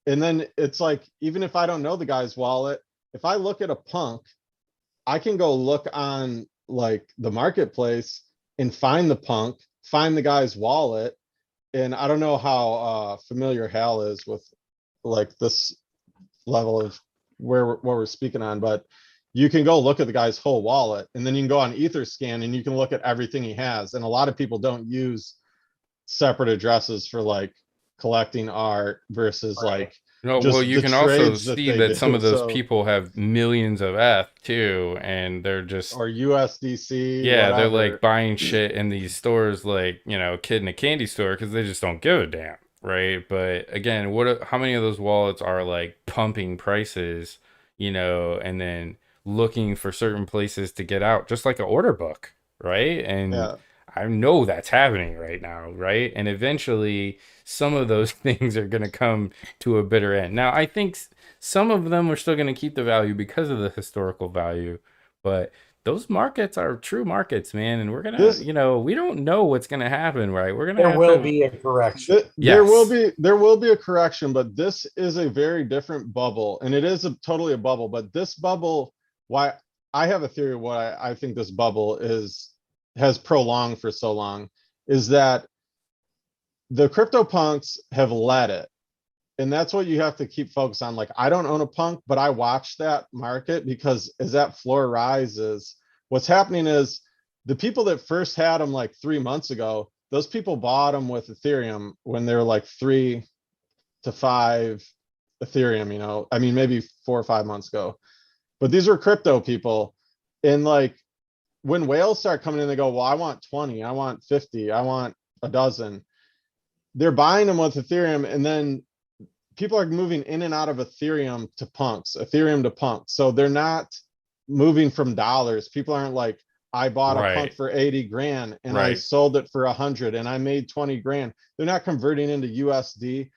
And then it's like, even if I don't know the guy's wallet, if I look at a punk, I can go look on like the marketplace and find the punk, find the guy's wallet. And I don't know how familiar Hal is with like this level of what we're speaking on, but you can go look at the guy's whole wallet, and then you can go on Etherscan and you can look at everything he has. And a lot of people don't use separate addresses for like collecting art versus like No, well, just you the can also trades that see they that some do. of those So, people have millions of ETH too, and they're just, or USDC, yeah, they're whatever. like buying shit in these stores like, you know, a kid in a candy store because they just don't give a damn, right? But again, how many of those wallets are like pumping prices, you know, and then looking for certain places to get out, just like an order book, right? And Yeah. I know that's happening right now, right? And eventually some of those things are going to come to a bitter end. Now, I think some of them are still going to keep the value because of the historical value, but those markets are true markets, man. And we're going to, you know, we don't know what's going to happen, right? We're going to There have will to, be a correction. There will yes. be a correction, but this is a very different bubble, and it is totally a bubble. But this bubble, why I have a theory of what I think this bubble has prolonged for so long, is that the crypto punks have led it. And that's what you have to keep focused on. Like, I don't own a punk, but I watch that market, because as that floor rises, what's happening is the people that first had them like 3 months ago, those people bought them with Ethereum when they were like 3 to 5 Ethereum, you know, I mean, maybe 4 or 5 months ago. But these were crypto people. And like, when whales start coming in, they go, well, I want 20, I want 50, I want a dozen. They're buying them with Ethereum, and then people are moving in and out of Ethereum to punks, Ethereum to punks. So they're not moving from dollars. People aren't like, I bought a punk Right. for 80 grand and I Right. sold it for 100 and I made 20 grand. They're not converting into USD.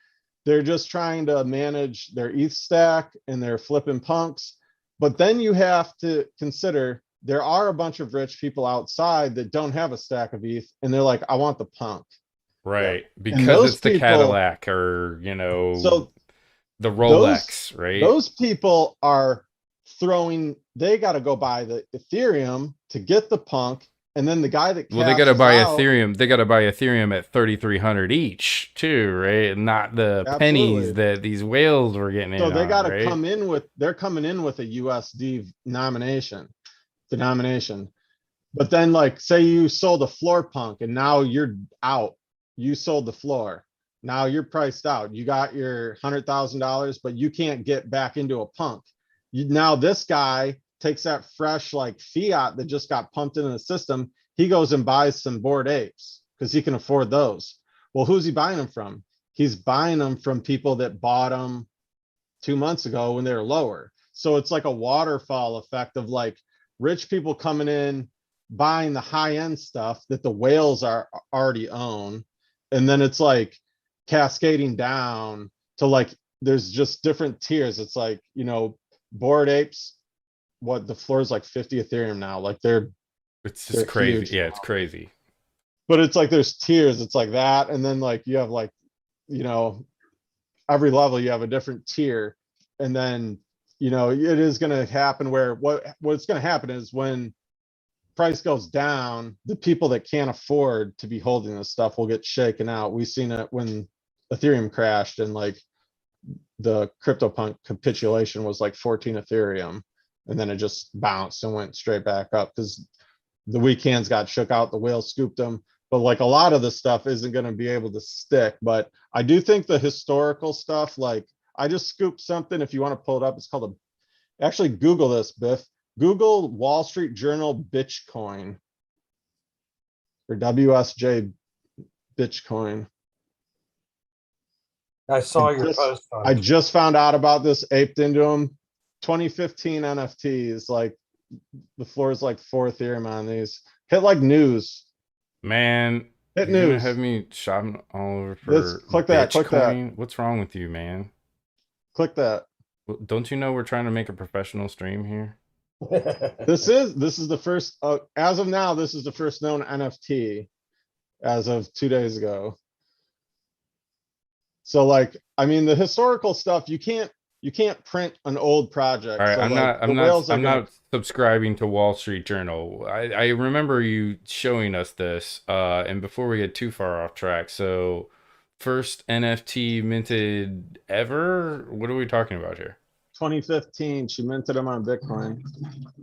They're just trying to manage their ETH stack and they're flipping punks. But then you have to consider there are a bunch of rich people outside that don't have a stack of ETH, and they're like, I want the punk. Right. And Because those it's the people, Cadillac or, you know, so the Rolex, right? those people are throwing, they got to go buy the Ethereum to get the punk. And then the guy that Well, they got to buy out, Ethereum. They got to buy Ethereum at 3,300 each too, right? Not the pennies absolutely, that these whales were getting so in they on, got to right? come in with, they're coming in with a USD denomination. But then like, say you sold a floor punk and now you're out, you sold the floor. Now you're priced out. You got your $100,000, but you can't get back into a punk. Now this guy takes that fresh like fiat that just got pumped into the system. He goes and buys some Bored Apes because he can afford those. Well, who's he buying them from? He's buying them from people that bought them 2 months ago when they were lower. So it's like a waterfall effect of like rich people coming in, buying the high end stuff that the whales are already own. And then it's like cascading down to like, there's just different tiers. It's like, you know, Bored Apes, what the floor is like 50 Ethereum now. Like It's they're just crazy. huge. Yeah, it's crazy. But it's like there's tiers. It's like that. And then like you have like, you know, every level you have a different tier. And then, you know, it is going to happen where what's going to happen is when price goes down, the people that can't afford to be holding this stuff will get shaken out. We've seen it when Ethereum crashed and like the CryptoPunk capitulation was like 14 Ethereum. And then it just bounced and went straight back up because the weak hands got shook out, the whale scooped them. But like a lot of the stuff isn't going to be able to stick. But I do think the historical stuff, like I just scooped something. If you want to pull it up, it's called actually Google this, Biff. Google Wall Street Journal Bitcoin or WSJ Bitcoin. I saw your post on I it. just found out about this, aped into them. 2015 NFTs, like the floor is like 4 Ethereum on these. Hit like news. Man, Hit you're gonna news. have me shopping all over Let's for click that. Click that. Bitcoin? What's wrong with you, man? Click that. Don't you know we're trying to make a professional stream here? This is the first, as of now, this is the first known NFT as of 2 days ago. So like, I mean, the historical stuff, you can't print an old project. All right, So I'm like not, the whales are I'm gonna, not subscribing to Wall Street Journal. I remember you showing us this, and before we get too far off track, so first NFT minted ever? What are we talking about here? 2015, she minted them on Bitcoin.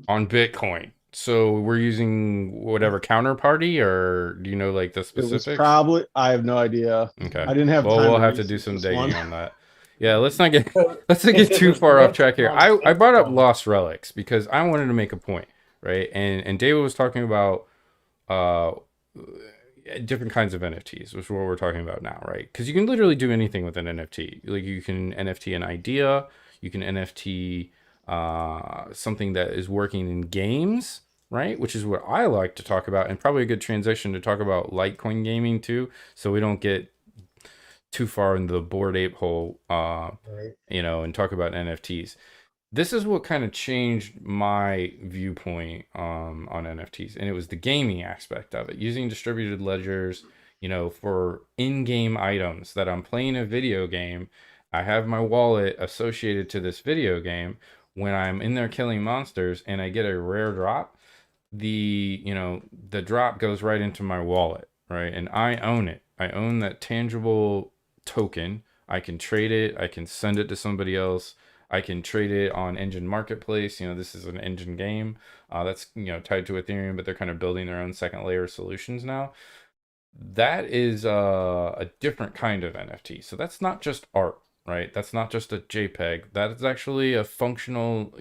On Bitcoin. So we're using whatever counterparty, or do you know like the It was specifics? probably, I have no idea. Okay. I didn't have Well, time we'll to have to do research some this digging one. on that. Yeah, let's not get So let's not if get it too was far off minted track here. on I brought up Bitcoin, lost relics because I wanted to make a point, right? And David was talking about uh different kinds of NFTs, which is what we're talking about now, right? Because you can literally do anything with an NFT. Like you can NFT an idea, you can NFT something that is working in games, right? Which is what I like to talk about, and probably a good transition to talk about Litecoin gaming too, so we don't get too far into the Bored Ape hole, right? and talk about NFTs. This is what kind of changed my viewpoint on NFTs, and it was the gaming aspect of it, using distributed ledgers, for in-game items that I'm playing a video game. I have my wallet associated to this video game. When I'm in there killing monsters and I get a rare drop, the drop goes right into my wallet, right? And I own it. I own that tangible token. I can trade it. I can send it to somebody else. I can trade it on Engine Marketplace. This is an engine game that's tied to Ethereum, but they're kind of building their own second layer solutions now. That is a different kind of NFT. So that's not just art, right? That's not just a JPEG. That is actually a functional,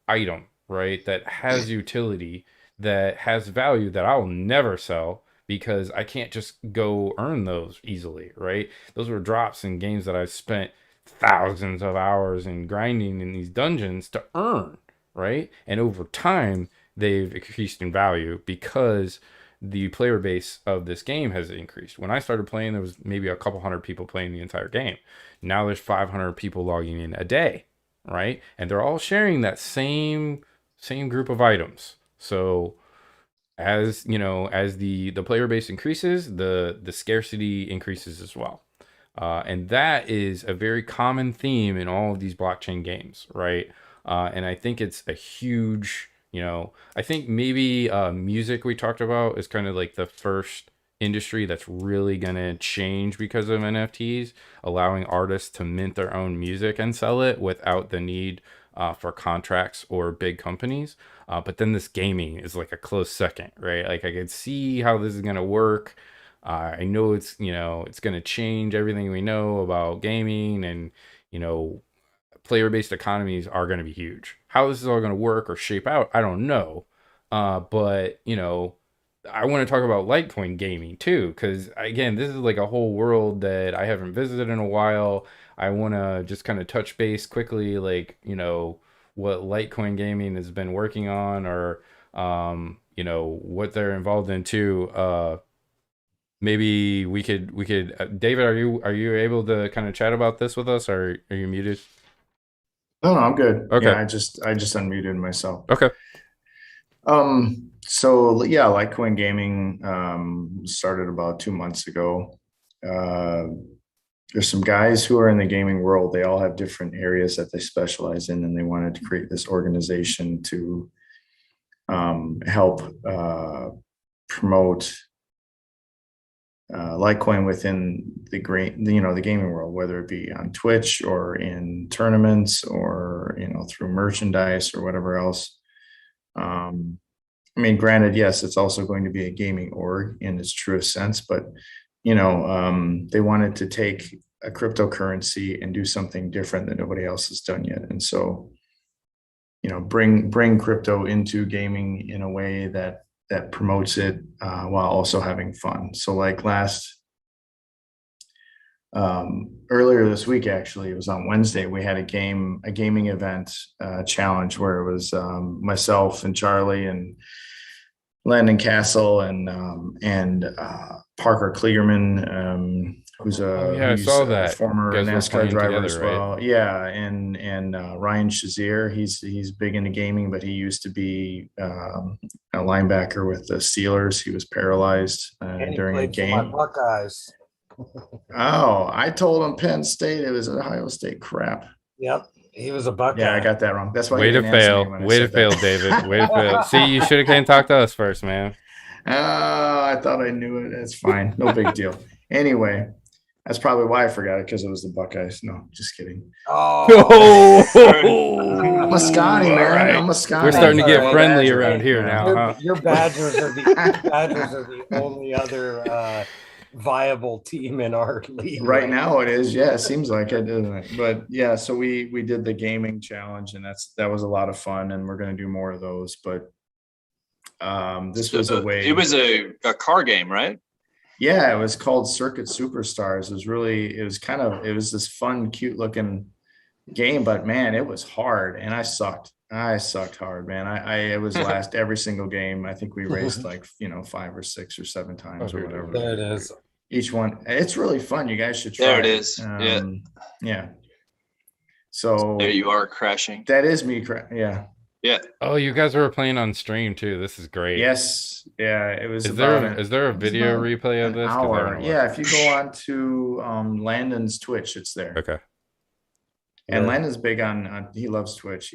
item, right? That has utility, that has value that I'll never sell because I can't just go earn those easily, right? Those were drops in games that I've spent thousands of hours in grinding in these dungeons to earn, right? And over time, they've increased in value because the player base of this game has increased. When I started playing, there was maybe a couple hundred people playing the entire game. Now there's 500 people logging in a day, right? And they're all sharing that same group of items. So as the player base increases, the scarcity increases as well. And that is a very common theme in all of these blockchain games, right? And I think it's a huge, I think maybe music we talked about is kind of like the first industry that's really going to change because of NFTs, allowing artists to mint their own music and sell it without the need for contracts or big companies. But then this gaming is like a close second, right? Like I could see how this is going to work. I know it's going to change everything we know about gaming, and player-based economies are going to be huge. How this is all going to work or shape out, I don't know. But I want to talk about Litecoin gaming too, because again, this is like a whole world that I haven't visited in a while. I want to just kind of touch base quickly, like what Litecoin gaming has been working on, or what they're involved in too. Maybe we could David, are you able to kind of chat about this with us, or are you muted? No, I'm good. Okay. Yeah, I just unmuted myself. Okay. So yeah, Litecoin gaming started about 2 months ago. There's some guys who are in the gaming world. They all have different areas that they specialize in, and they wanted to create this organization to help promote Litecoin within the gaming world, whether it be on Twitch or in tournaments or through merchandise or whatever else. I mean, granted, yes, it's also going to be a gaming org in its truest sense, but they wanted to take a cryptocurrency and do something different that nobody else has done yet, and so bring crypto into gaming in a way that promotes it while also having fun. So like earlier this week, actually, it was on Wednesday, we had a gaming event challenge where it was myself and Charlie and Landon Castle and Parker Kligerman, who's Oh a yeah, I saw a that. You former guys were NASCAR playing driver together, as right? well. Yeah, and Ryan Shazier, he's big into gaming, but he used to be a linebacker with the Steelers. He was paralyzed And he during a played for my game. Buckeyes. Oh, I told him Penn State. It was Ohio State. Crap. Yep, he was a Buckeye. Yeah, I got that wrong. That's why Way you to didn't answer me fail. when I Way to said fail, that. David. Way to fail. See, you should have came talk to us first, man. I thought I knew it. It's fine. No big deal. Anyway, that's probably why I forgot it, because it was the Buckeyes. No, just kidding. Oh, I'm a Scotty, man. All right. I'm a Scotty. We're starting to That's get all right. friendly Badger. around here Yeah. now, huh? your Badgers are the only other viable team in our league Right now it is. Yeah, it seems like it, doesn't it? But yeah, so we did the gaming challenge, and that was a lot of fun, and we're gonna do more of those. But this was a way. It was a car game, right? Yeah, it was called Circuit Superstars. It was this fun, cute looking game, but man, it was hard, and I sucked. I sucked hard, man. It was last every single game. I think we raced like 5 or 6 or 7 times or whatever. There it is. Each one, it's really fun. You guys should try. There it is. Yeah. So There you are crashing. that is me. Yeah. Yeah. Oh, you guys were playing on stream too. This is great. Yes. Yeah. It was. Is there a video replay of an this? 'Cause I hour? wanna watch Yeah. it. If you go on to Landon's Twitch, it's there. Okay. And Landon's big on. He loves Twitch.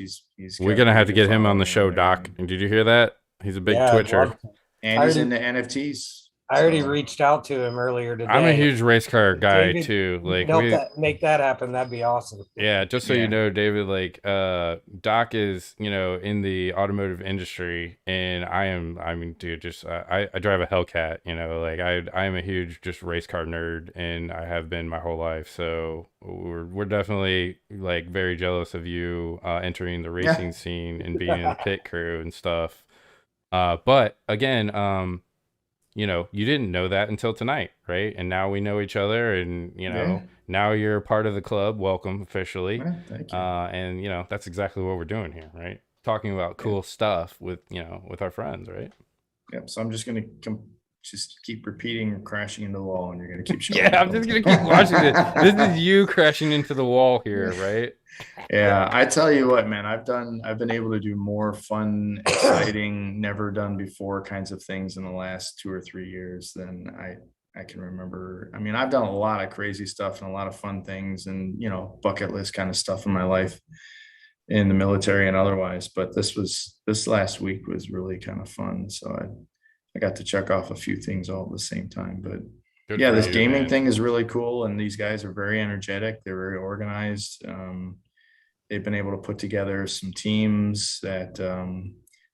We're gonna have to get him on the show, there. Doc. And did you hear that? He's a big Yeah, Twitcher. And he's into NFTs. I already So- reached out to him earlier today. I'm a huge race car guy David, too. Like make that happen. That'd be awesome. yeah, just so Yeah. you know, David, like Doc is, in the automotive industry, and I mean, dude, just I drive a Hellcat, like I am a huge just race car nerd, and I have been my whole life. So we're definitely like very jealous of you entering the racing scene and being in the pit crew and stuff. But again, you didn't know that until tonight, right? And now we know each other, and now you're part of the club. Welcome officially. Yeah, thank you. And that's exactly what we're doing here, right? Talking about cool stuff with with our friends, right? Yep. So I'm just gonna just keep repeating or crashing into the wall, and you're gonna keep showing. Yeah, I'm just gonna keep watching it. This is you crashing into the wall here, right? Yeah, I tell you what, man, I've been able to do more fun, exciting, never done before kinds of things in the last 2 or 3 years than I can remember. I mean, I've done a lot of crazy stuff and a lot of fun things, and bucket list kind of stuff in my life, in the military and otherwise. But this last week was really kind of fun. So I got to check off a few things all at the same time. But Good yeah, for this you, gaming man. thing is really cool, and these guys are very energetic. They're very organized. They've been able to put together some teams that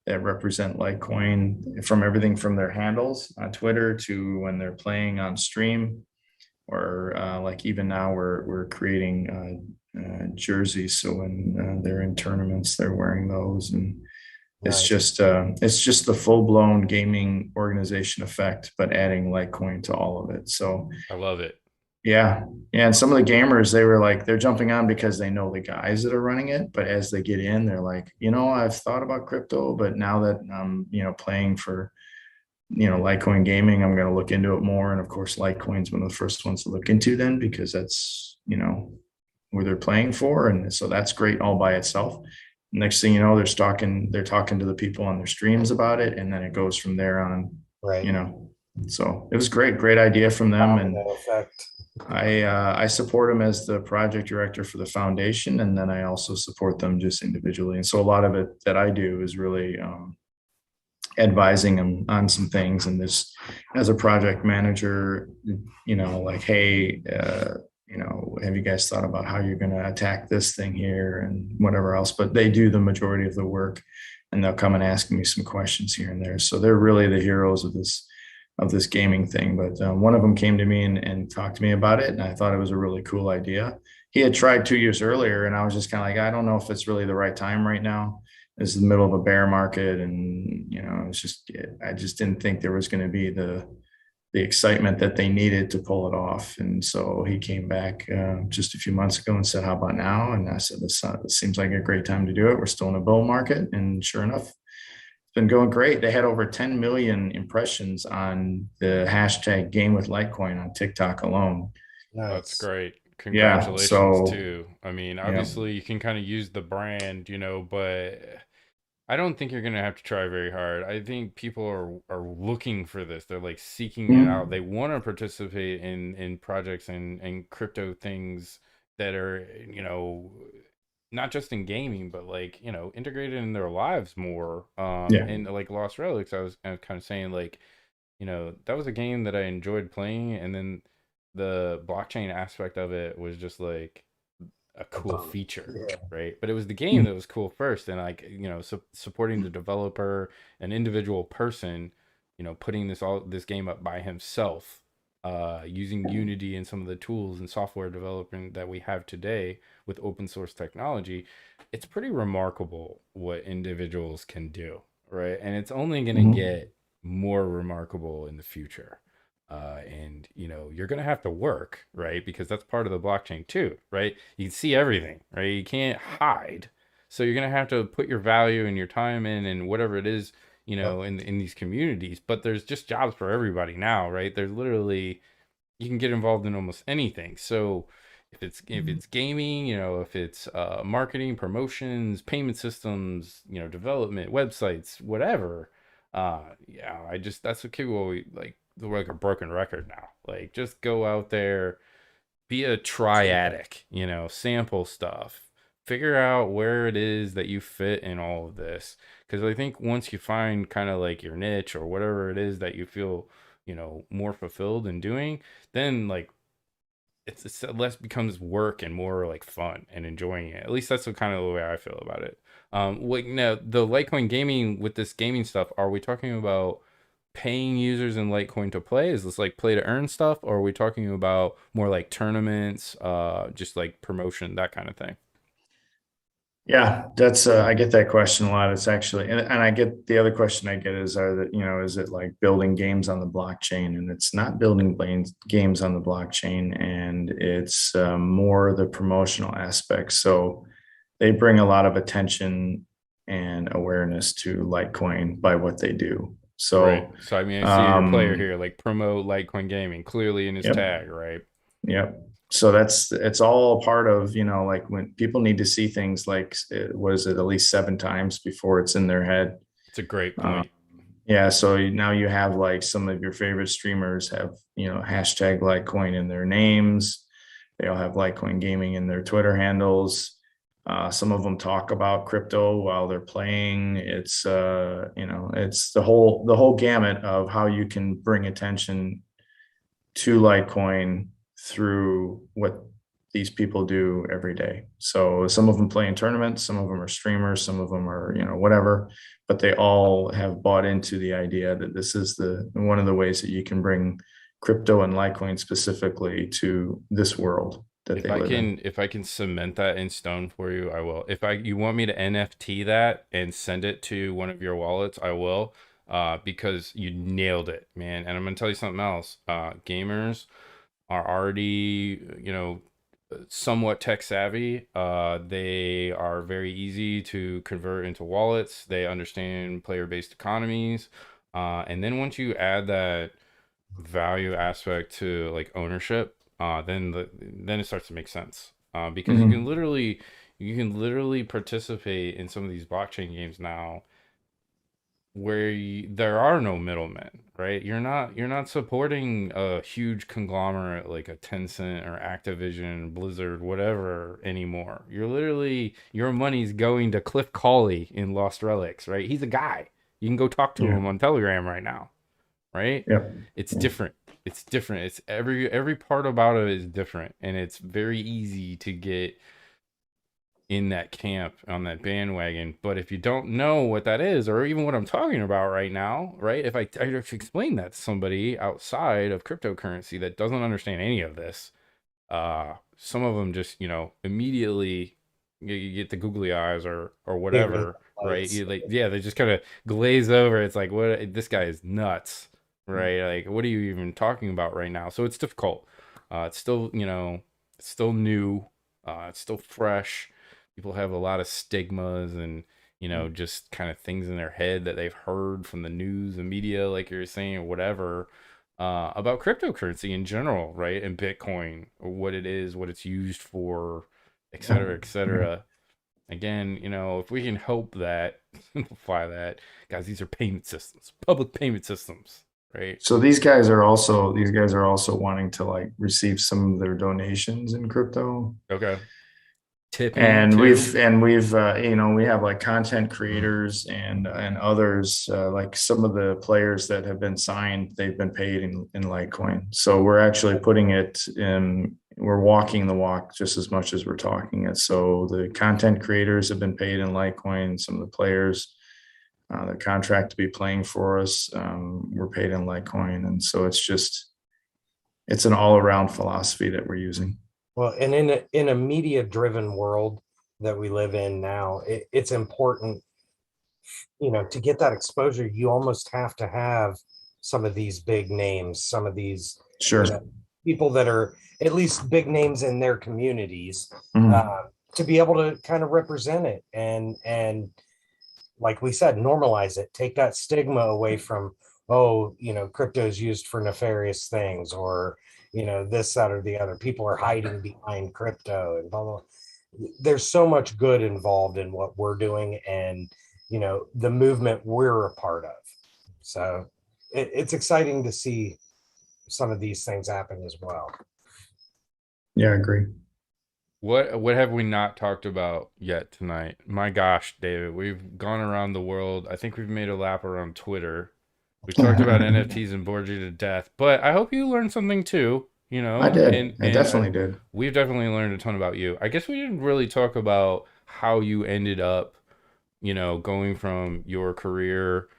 represent Litecoin, from everything from their handles on Twitter to when they're playing on stream, or like even now we're creating jerseys, so when they're in tournaments, they're wearing those, and it's just the full-blown gaming organization effect, but adding Litecoin to all of it. So I love it. yeah. And some of the gamers, they're jumping on because they know the guys that are running it. But as they get in, they're like, I've thought about crypto, but now that I'm, playing for, Litecoin gaming, I'm going to look into it more. And of course, Litecoin's one of the first ones to look into then, because that's, where they're playing for. And so that's great all by itself. Next thing you know, they're talking to the people on their streams about it. And then it goes from there on, Right. So it was great idea from them. And Effect. I support them as the project director for the foundation, and then I also support them just individually. And so a lot of it that I do is really advising them on some things. And this, as a project manager, like, hey, have you guys thought about how you're going to attack this thing here and whatever else? But they do the majority of the work, and they'll come and ask me some questions here and there. So they're really the heroes of this gaming thing. But one of them came to me and talked to me about it, and I thought it was a really cool idea. He had tried 2 years earlier, and I was just kind of like, I don't know if it's really the right time right now. This is the middle of a bear market, and I just didn't think there was going to be the excitement that they needed to pull it off. And so he came back just a few months ago and said, how about now? And I said, this seems like a great time to do it. We're still in a bull market. And sure enough, been going great. They had over 10 million impressions on the hashtag game with Litecoin on TikTok alone. That's Nice. great. Yeah, Congratulations so too. I mean, yeah. obviously you can kind of use the brand, but I don't think you're gonna have to try very hard. I think people are looking for this. They're like seeking it out. Mhm. They want to participate in projects and crypto things that are, not just in gaming, but like, integrated in their lives more. Yeah. And like Lost Relics, I was kind of saying like, that was a game that I enjoyed playing, and then the blockchain aspect of it was just like a cool feature, Yeah. right? But it was the game that was cool first, and like, supporting the developer, an individual person, putting this game up by himself, using Unity and some of the tools and software development that we have today with open source technology. It's pretty remarkable what individuals can do, right? And it's only going to Mhm. get more remarkable in the future. And you're gonna have to work, right? Because that's part of the blockchain too, right? You can see everything, right? You can't hide. So you're gonna have to put your value and your time in and whatever it is, Yep. in these communities. But there's just jobs for everybody now, right? There's literally, you can get involved in almost anything. So if it's gaming, if it's marketing, promotions, payment systems, development, websites, whatever. Yeah, that's what people we like. We're like a broken record now. Like, just go out there, be a triadic, sample stuff, figure out where it is that you fit in all of this. Because I think once you find kind of like your niche or whatever it is that you feel, more fulfilled in doing, then like it's less becomes work and more like fun and enjoying it. At least that's kind of the way I feel about it. Like, now the Litecoin gaming, with this gaming stuff, are we talking about paying users in Litecoin to play? Is this like play to earn stuff, or are we talking about more like tournaments, just like promotion, that kind of thing? Yeah, that's I get that question a lot. It's actually, and I get the other question I get is, is it like building games on the blockchain? And it's not building games on the blockchain, and it's more the promotional aspect. So they bring a lot of attention and awareness to Litecoin by what they do. Right. So, So I mean, I see your player um, here, like promote Litecoin gaming, clearly in his yep. tag, right? Yep. So it's all part of, like when people need to see things like, what is it, at least 7 times before it's in their head. It's a great Uh, point. yeah. So now you have like some of your favorite streamers have, hashtag Litecoin in their names. They all have Litecoin gaming in their Twitter handles. Some of them talk about crypto while they're playing. It's the whole gamut of how you can bring attention to Litecoin through what these people do every day. So some of them play in tournaments, some of them are streamers, some of them are, whatever, but they all have bought into the idea that this is one of the ways that you can bring crypto and Litecoin specifically to this world that If they I live in. can, if I can cement that in stone for you, I will. If you want me to NFT that and send it to one of your wallets, I will. Because you nailed it, man. And I'm gonna tell you something else. Gamers are already, somewhat tech savvy. They are very easy to convert into wallets. They understand player-based economies. And then once you add that value aspect to like ownership, then it starts to make sense. Because Mhm. you can literally participate in some of these blockchain games now where there are no middlemen, right? You're not supporting a huge conglomerate like a Tencent or Activision, Blizzard, whatever anymore. Your money's going to Cliff Colley in Lost Relics, right? He's a guy. You can go talk to Yeah. him on Telegram right now, right? Yep. It's Yeah. different. It's different. It's every part about it is different, and it's very easy to get in that camp on that bandwagon. But if you don't know what that is, or even what I'm talking about right now, right? If I try to explain that to somebody outside of cryptocurrency that doesn't understand any of this, some of them just, immediately you get the googly eyes or Give it whatever, right? lights. Yeah, they just kind of glaze over. It's like, what, this guy is nuts, right? Like, what are you even talking about right now? So it's difficult. It's still, it's still new. It's still fresh. People have a lot of stigmas and, just kind of things in their head that they've heard from the news and media, like you're saying, or whatever. about cryptocurrency in general, right? And Bitcoin, what it is, what it's used for, et cetera, et cetera. Again, if we can help that, simplify that, guys, these are payment systems, public payment systems, right? So these guys are also wanting to like receive some of their donations in crypto. Okay. Tipping And too. we have like content creators and others, like some of the players that have been signed, they've been paid in Litecoin. So we're actually putting it in, we're walking the walk just as much as we're talking it. So the content creators have been paid in Litecoin. Some of the players, the contract to be playing for us, we're paid in Litecoin. And so it's an all around philosophy that we're using. Well, and in a media driven world that we live in now, it's important, to get that exposure. You almost have to have some of these big names, some of these Sure. people that are at least big names in their communities, Mhm. to be able to kind of represent it and like we said, normalize it, take that stigma away from, crypto is used for nefarious things, or this, that, or the other. People are hiding behind crypto and blah, blah. There's so much good involved in what we're doing, and the movement we're a part of. So it's exciting to see some of these things happen as well. Yeah, I agree. What have we not talked about yet tonight? My gosh, David, we've gone around the world. I think we've made a lap around Twitter. We talked about NFTs and bored you to death, but I hope you learned something too, I did. and I definitely did. we've definitely learned a ton about you. I guess we didn't really talk about how you ended up, going from your career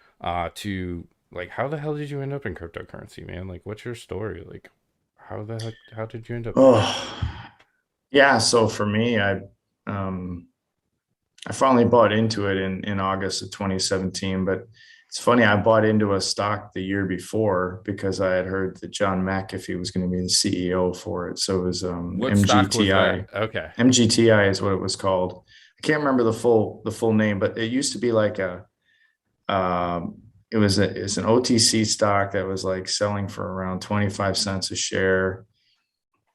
to like how the hell did you end up in cryptocurrency, man? Like what's your story? Like how did you end up there? Oh, yeah. So for me, I finally bought into it in August of 2017. But it's funny, I bought into a stock the year before because I had heard that John McAfee was going to be the CEO for it. So it was What stock was MGTI. that? Okay. MGTI is what it was called. I can't remember the full name, but it used to be like it's an OTC stock that was like selling for around 25 cents a share.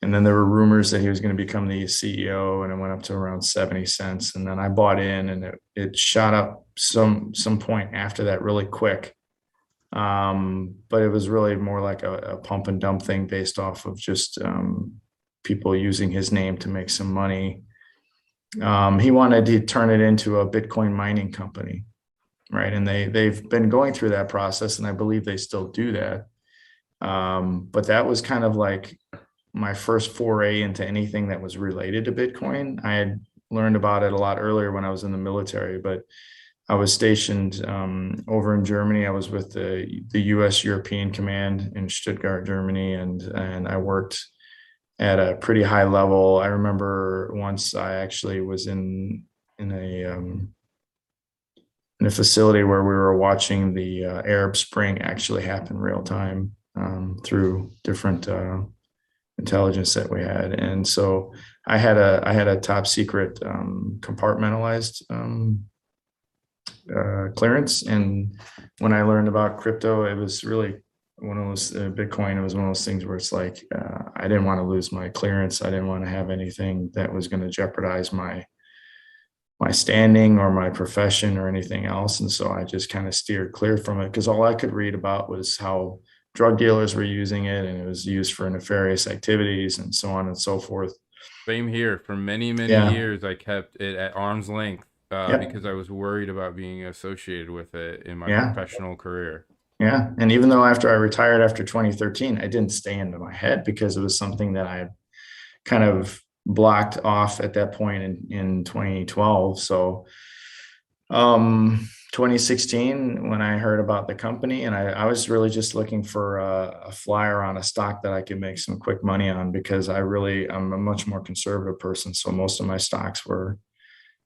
And then there were rumors that he was going to become the CEO, and it went up to around 70 cents. And then I bought in, and it shot up some point after that really quick. But it was really more like a pump and dump thing based off of just people using his name to make some money. He wanted to turn it into a Bitcoin mining company, right? And they've been going through that process, and I believe they still do that. But that was kind of like my first foray into anything that was related to Bitcoin. I had learned about it a lot earlier when I was in the military, but I was stationed over in Germany. I was with the U.S. European Command in Stuttgart, Germany, and I worked at a pretty high level. I remember once I actually was in a facility where we were watching the Arab Spring actually happen real time through different intelligence that we had. And so I had a top secret compartmentalized clearance. And when I learned about crypto, it was really one of those Bitcoin. It was one of those things where it's like I didn't want to lose my clearance. I didn't want to have anything that was going to jeopardize my standing or my profession or anything else. And so I just kind of steered clear from it because all I could read about was how drug dealers were using it, and it was used for nefarious activities and so on and so forth. Same here. For many, many Yeah. years, I kept it at arm's length Yep. because I was worried about being associated with it in my Yeah. professional career. Yeah. And even though after I retired after 2013, I didn't stay into my head because it was something that I kind of blocked off at that point in 2012. So 2016, when I heard about the company, and I was really just looking for a flyer on a stock that I could make some quick money on because I'm a much more conservative person. So most of my stocks were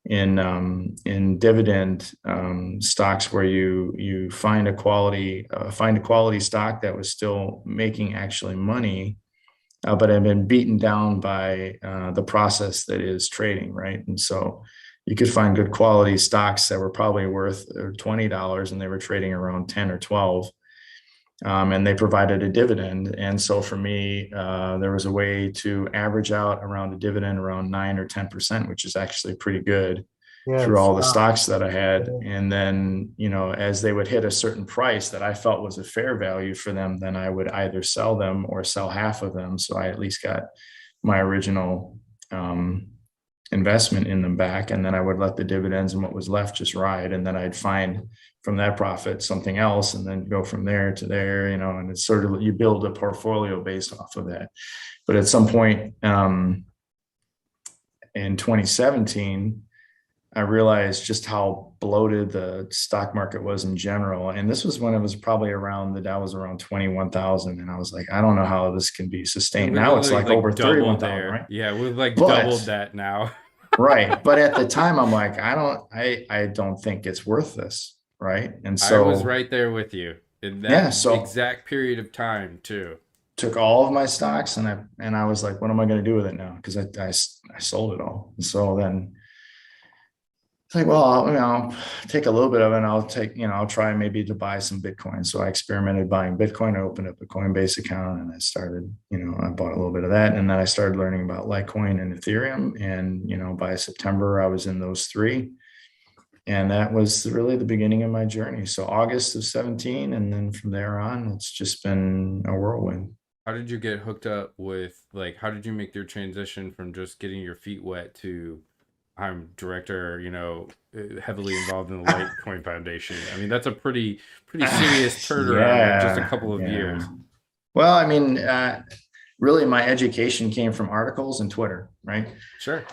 in dividend stocks where you find a quality stock that was still making actually money, but had been beaten down by the process that is trading, right? And so you could find good quality stocks that were probably worth $20 and they were trading around 10 or 12. And they provided a dividend. And so for me, there was a way to average out around a dividend around 9 or 10%, which is actually pretty good Yeah, through it's all the not. stocks that I had. And then, as they would hit a certain price that I felt was a fair value for them, then I would either sell them or sell half of them. So I at least got my original investment in them back. And then I would let the dividends and what was left just ride. And then I'd find from that profit something else and then go from there to there, and it's sort of, you build a portfolio based off of that. But at some point in 2017, I realized just how bloated the stock market was in general. And this was when it was probably around, the Dow was around 21,000. And I was like, I don't know how this can be sustained. We Now it's literally like over doubled 31,000, there. right? Yeah, we've like But doubled that now. right. But at the time I'm like, I don't think it's worth this. Right. And I was so, right there with you in yeah, that so exact period of time too. took all of my stocks and I was like, what am I going to do with it now? Because I sold it all. And so then it's like, well, I'll take a little bit of it and I'll try maybe to buy some Bitcoin. So I experimented buying Bitcoin. I opened up a Coinbase account and I started, I bought a little bit of that. And then I started learning about Litecoin and Ethereum. And, by September, I was in those three. And that was really the beginning of my journey. So August of 17. And then from there on, it's just been a whirlwind. How did you get hooked up with, like, how did you make your transition from just getting your feet wet to I'm director, heavily involved in the Litecoin Foundation? I mean, that's a pretty serious turnaround in just a couple of years. Well, I mean, really my education came from articles and Twitter, right? Sure.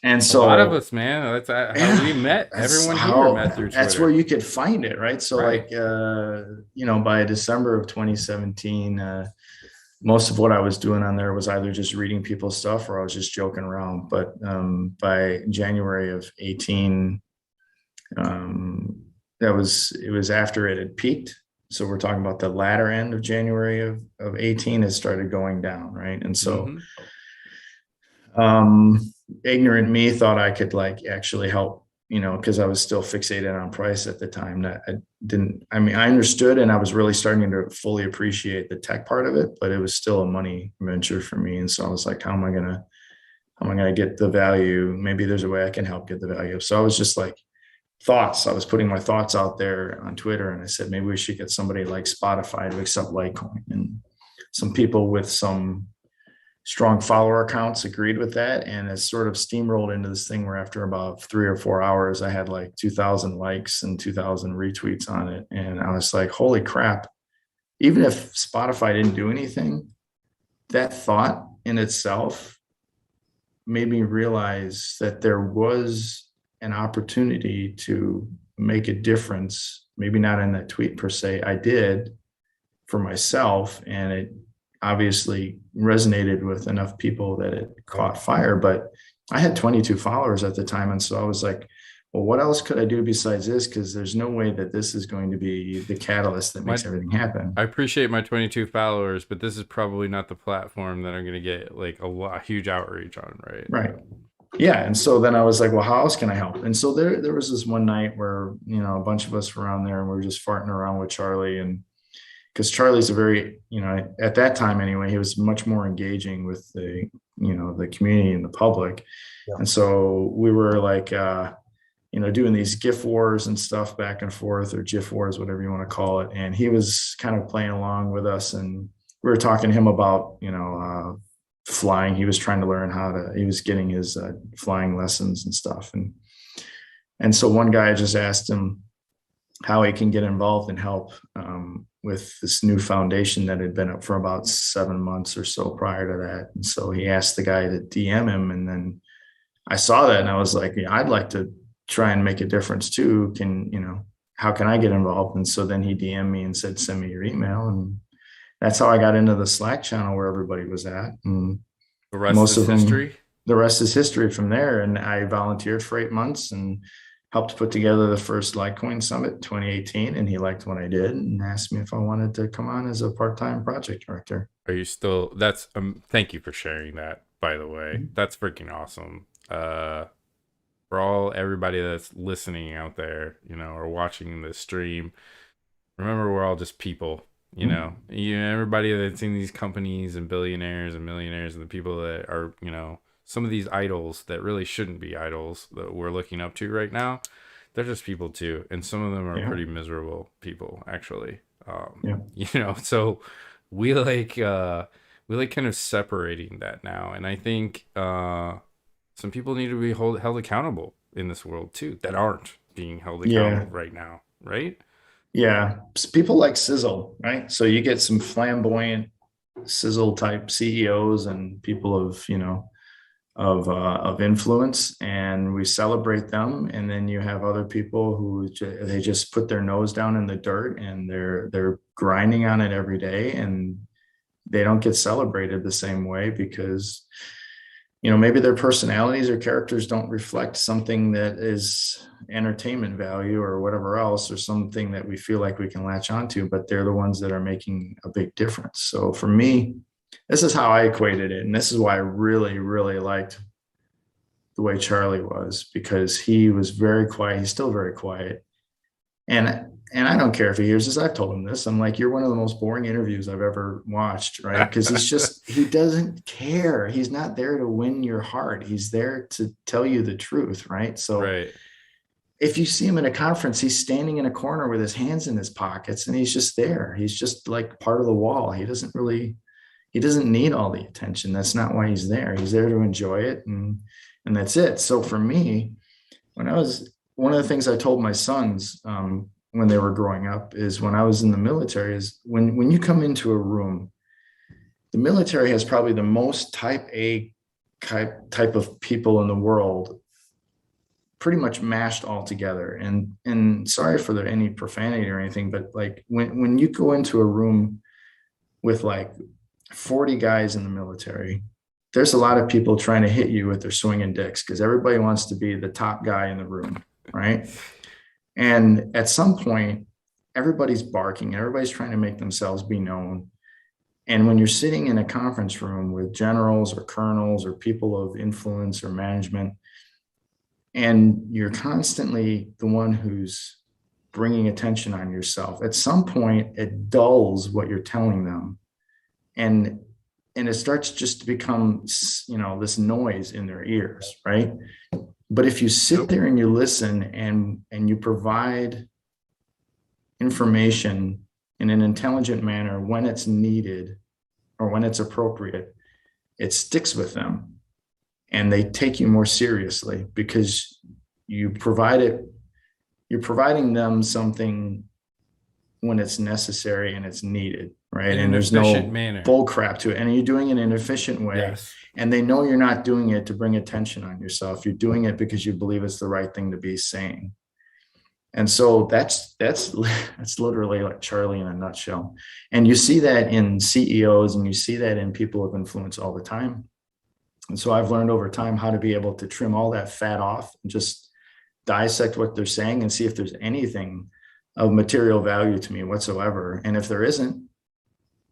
And so a lot of us, man, that's how we met. Everyone here met through Twitter. That's where you could find it, right? So Right. by December of 2017, most of what I was doing on there was either just reading people's stuff or I was just joking around. But by January of 18, it was after it had peaked. So we're talking about the latter end of January of 18, it started going down, right? And so ignorant me thought I could actually help, because I was still fixated on price at the time. That I understood and I was really starting to fully appreciate the tech part of it, but it was still a money venture for me. And so I was like, how am I gonna get the value? Maybe there's a way I can help get the value. So I was just like thoughts. I was putting my thoughts out there on Twitter and I said, maybe we should get somebody like Spotify to accept Litecoin. And some people with some strong follower accounts agreed with that. And it sort of steamrolled into this thing where after about 3 or 4 hours, I had like 2,000 likes and 2,000 retweets on it. And I was like, holy crap. Even if Spotify didn't do anything, that thought in itself made me realize that there was an opportunity to make a difference. Maybe not in that tweet per se. I did for myself, and it obviously resonated with enough people that it caught fire. But I had 22 followers at the time. And so I was like, well, what else could I do besides this? Because there's no way that this is going to be the catalyst that makes everything happen. I appreciate my 22 followers, but this is probably not the platform that I'm going to get like a huge outreach on, right? Right. Yeah. And so then I was like, well, how else can I help? And so there was this one night where, a bunch of us were around there and we were just farting around with Charlie. And because Charlie's a very, at that time anyway, he was much more engaging with the community and the public. Yeah. And so we were like, doing these GIF wars and stuff back and forth, or GIF wars, whatever you want to call it. And he was kind of playing along with us. And we were talking to him about, flying. He was trying to learn he was getting his flying lessons and stuff. And so one guy just asked him how he can get involved and help with this new foundation that had been up for about 7 months or so prior to that. And so he asked the guy to DM him. And then I saw that and I was like, I'd like to try and make a difference too. How can I get involved? And so then he DM'd me and said, send me your email. And that's how I got into the Slack channel where everybody was at. And the rest is history. The rest is history from there. And I volunteered for 8 months and helped put together the first Litecoin Summit 2018. And he liked what I did and asked me if I wanted to come on as a part-time project director. Are you still, thank you for sharing that, by the way. That's freaking awesome. For everybody that's listening out there, or watching this stream, remember we're all just people. You know, everybody that's in these companies and billionaires and millionaires and the people that are, some of these idols that really shouldn't be idols that we're looking up to right now, they're just people too. And some of them are Yeah. pretty miserable people, actually. Yeah. So we like kind of separating that now. And I think some people need to be held accountable in this world too that aren't being held accountable right now, right? Yeah. People like sizzle, right? So you get some flamboyant sizzle type CEOs and people of influence, and we celebrate them. And then you have other people who they just put their nose down in the dirt and they're grinding on it every day, and they don't get celebrated the same way because maybe their personalities or characters don't reflect something that is entertainment value or whatever else, or something that we feel like we can latch onto, but they're the ones that are making a big difference. So for me, this is how I equated it. And this is why I really, really liked the way Charlie was, because he was very quiet. He's still very quiet. And I don't care if he hears this. I've told him this. I'm like, you're one of the most boring interviews I've ever watched, right? Because he doesn't care. He's not there to win your heart. He's there to tell you the truth, right? So Right. If you see him in a conference, he's standing in a corner with his hands in his pockets and he's just there. He's just like part of the wall. He doesn't need all the attention. That's not why he's there. He's there to enjoy it. And that's it. So for me, one of the things I told my sons, when they were growing up, is when I was in the military, is when you come into a room, the military has probably the most type A type of people in the world, pretty much mashed all together. And sorry for any profanity or anything, but like when you go into a room with like 40 guys in the military, there's a lot of people trying to hit you with their swinging dicks because everybody wants to be the top guy in the room, right? And at some point, everybody's barking, everybody's trying to make themselves be known. And when you're sitting in a conference room with generals or colonels or people of influence or management, and you're constantly the one who's bringing attention on yourself, at some point, it dulls what you're telling them. And it starts just to become, this noise in their ears, right? But if you sit there and you listen and you provide information in an intelligent manner when it's needed or when it's appropriate, it sticks with them and they take you more seriously because you're providing them something when it's necessary and it's needed, right? And there's no bull crap to it. And you're doing it in an efficient way. Yes. And they know you're not doing it to bring attention on yourself. You're doing it because you believe it's the right thing to be saying. And so that's literally like Charlie in a nutshell. And you see that in CEOs and you see that in people of influence all the time. And so I've learned over time how to be able to trim all that fat off and just dissect what they're saying and see if there's anything of material value to me whatsoever. And if there isn't,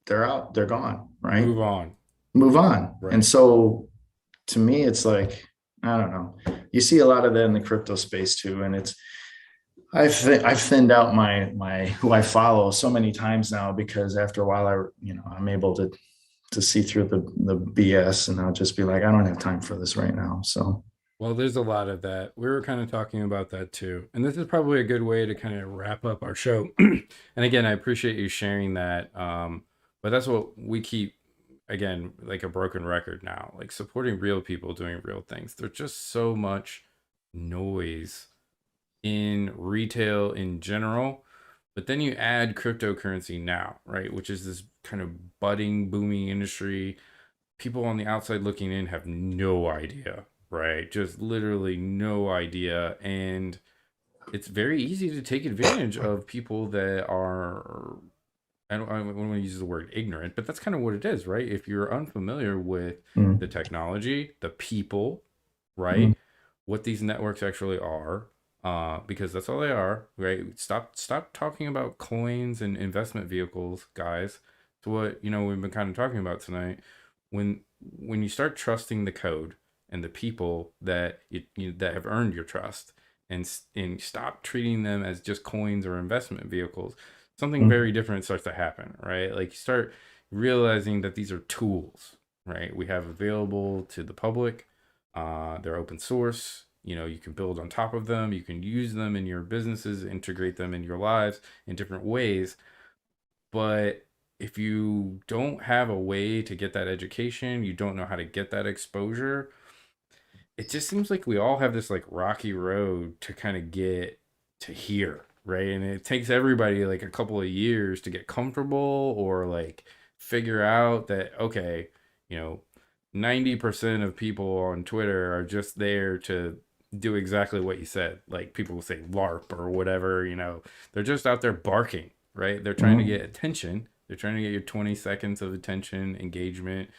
they're out, they're gone, right? Move on. Right. And so to me, it's like, I don't know. You see a lot of that in the crypto space too. And I've thinned out my who I follow so many times now, because after a while I'm able to see through the BS, and I'll just be like, I don't have time for this right now. So, well, there's a lot of that. We were kind of talking about that too. And this is probably a good way to kind of wrap up our show. And again, I appreciate you sharing that. But that's what we keep, again, like a broken record now, like supporting real people doing real things. There's just so much noise in retail in general. But then you add cryptocurrency now, right? Which is this kind of budding, booming industry. People on the outside looking in have no idea, right? Just literally no idea. And it's very easy to take advantage of people that are, I don't want to use the word ignorant, but that's kind of what it is, right? If you're unfamiliar with the technology, the people, right? What these networks actually are, because that's all they are, right? Stop talking about coins and investment vehicles, guys. To what we've been kind of talking about tonight. When you start trusting the code and the people that that have earned your trust, and stop treating them as just coins or investment vehicles, something very different starts to happen, right? Like you start realizing that these are tools, right? We have available to the public. They're open source. You know, you can build on top of them. You can use them in your businesses, integrate them in your lives in different ways. But if you don't have a way to get that education, you don't know how to get that exposure, it just seems like we all have this like rocky road to kind of get to here, right? And it takes everybody like a couple of years to get comfortable or like figure out that, okay, you know, 90% of people on Twitter are just there to do exactly what you said. Like people will say LARP or whatever, you know, they're just out there barking, right? They're trying to get attention. They're trying to get your 20 seconds of attention, engagement.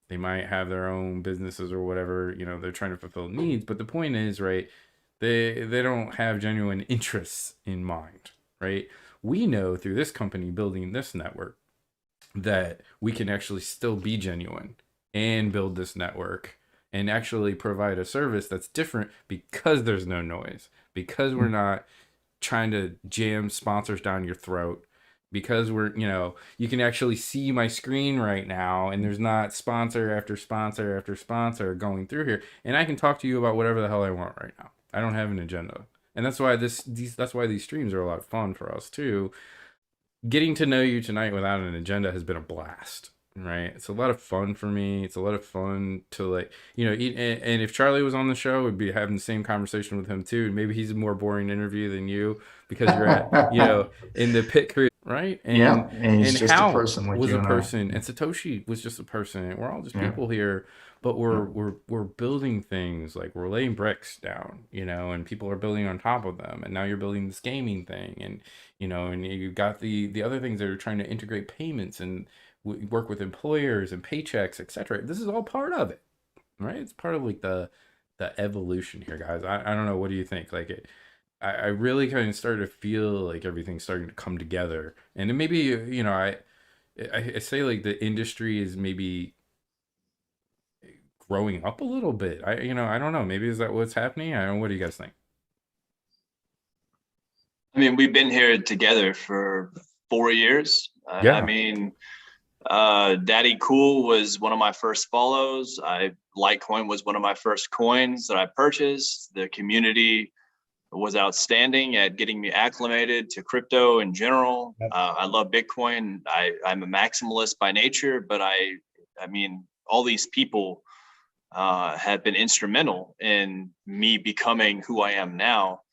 They might have their own businesses or whatever, you know, they're trying to fulfill needs. But the point is, right, they don't have genuine interests in mind, right? We know through this company building this network that we can actually still be genuine and build this network and actually provide a service that's different because there's no noise, because we're not trying to jam sponsors down your throat, because we're, you know, you can actually see my screen right now and there's not sponsor after sponsor after sponsor going through here, and I can talk to you about whatever the hell I want right now. I don't have an agenda. And that's why that's why these streams are a lot of fun for us too. Getting to know you tonight without an agenda has been a blast, right? It's a lot of fun for me. It's a lot of fun to, like, you know, and if Charlie was on the show, we'd be having the same conversation with him too. Maybe he's a more boring interview than you because you're at, you know, in the pit crew, right? And he's just a Hal person like was you a and I. person, and Satoshi was just a person. We're all just people here, but we're building things, like we're laying bricks down, you know, and people are building on top of them. And now you're building this gaming thing, and you know, and you got the other things that are trying to integrate payments and work with employers and paychecks, etc. This is all part of it, right? It's part of like the evolution here, guys. I don't know. What do you think? Like I really kind of started to feel like everything's starting to come together, and then maybe, you know, I say like the industry is maybe growing up a little bit. You know, I don't know. Maybe is that what's happening? I don't know. What do you guys think? I mean, we've been here together for 4 years. Yeah. I mean, Daddy Cool was one of my first follows. Litecoin was one of my first coins that I purchased. The community was outstanding at getting me acclimated to crypto in general. Yep. I love Bitcoin. I'm a maximalist by nature, but I mean, all these people have been instrumental in me becoming who I am now.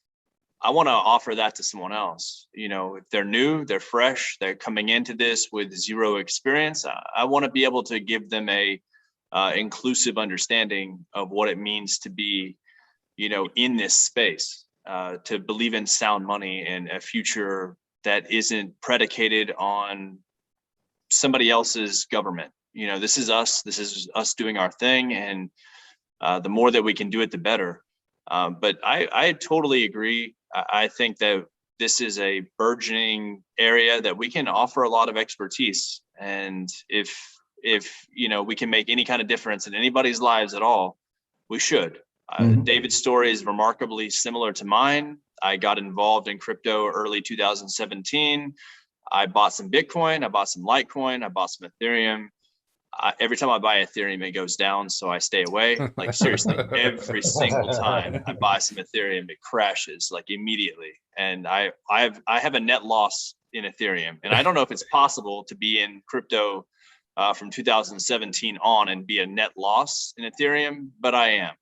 I want to offer that to someone else. You know, if they're new, they're fresh, they're coming into this with zero experience, I want to be able to give them a inclusive understanding of what it means to be, you know, in this space, to believe in sound money and a future that isn't predicated on somebody else's government. You know, this is us doing our thing, and the more that we can do it, the better. But I totally agree. I think that this is a burgeoning area that we can offer a lot of expertise. And if you know, we can make any kind of difference in anybody's lives at all, we should. David's story is remarkably similar to mine. I got involved in crypto early 2017. I bought some Bitcoin, I bought some Litecoin, I bought some Ethereum. Every time I buy Ethereum, it goes down, so I stay away. Like seriously, every single time I buy some Ethereum, it crashes like immediately. And I have a net loss in Ethereum, and I don't know if it's possible to be in crypto from 2017 on and be a net loss in Ethereum, but I am.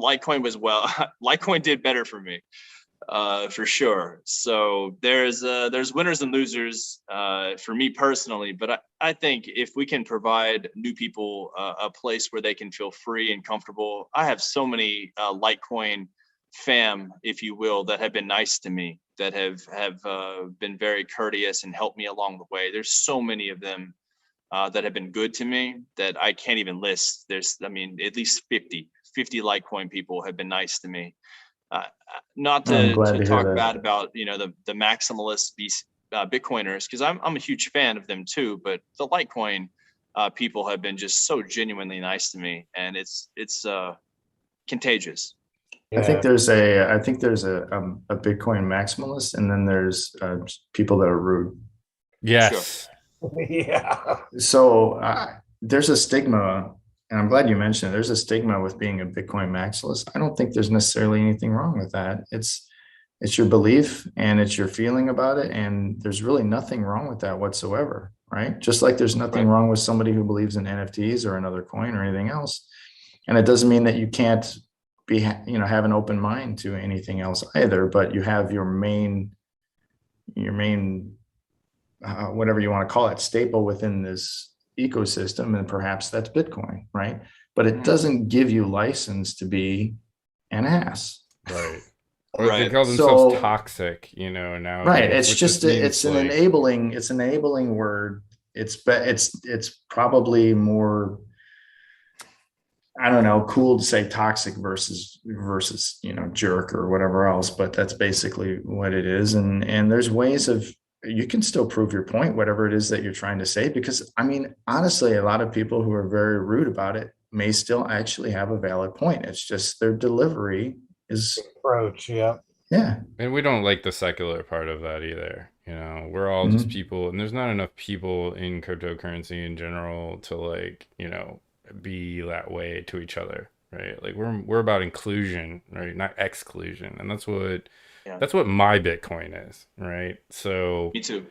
Litecoin Litecoin did better for me. For sure. So there's winners and losers for me personally, but I think if we can provide new people a place where they can feel free and comfortable. I have so many Litecoin fam, if you will, that have been nice to me, that have been very courteous and helped me along the way. There's so many of them that have been good to me that I can't even list. I mean, at least 50 Litecoin people have been nice to me. Not to talk bad about, you know, the maximalist Bitcoiners, because I'm a huge fan of them too. But the Litecoin people have been just so genuinely nice to me, and it's contagious. I think Yeah. there's a Bitcoin maximalist, and then there's people that are rude. Yes. Yeah. So there's a stigma, and I'm glad you mentioned it. There's a stigma with being a Bitcoin maximalist. I don't think there's necessarily anything wrong with that. It's your belief and it's your feeling about it, and there's really nothing wrong with that whatsoever, right? Just like there's nothing Right. wrong with somebody who believes in NFTs or another coin or anything else. And it doesn't mean that you can't have an open mind to anything else either, but you have your main whatever you want to call it, staple within this ecosystem, and perhaps that's Bitcoin, right? But it doesn't give you license to be an ass. Right. Or they Right. call themselves So, toxic, nowadays. right, it's which just means it's an like, enabling word. It's probably more, I don't know, cool to say toxic versus jerk or whatever else, but that's basically what it is. And there's ways of, you can still prove your point, whatever it is that you're trying to say, because I mean, honestly, a lot of people who are very rude about it may still actually have a valid point. It's just their delivery is, Approach. Yeah. yeah. and we don't like the secular part of that either. We're all just Mhm. people, and there's not enough people in cryptocurrency in general to like, be that way to each other, right? Like we're about inclusion, right? Not exclusion. And Yeah. that's what my Bitcoin is, right? So, Me too.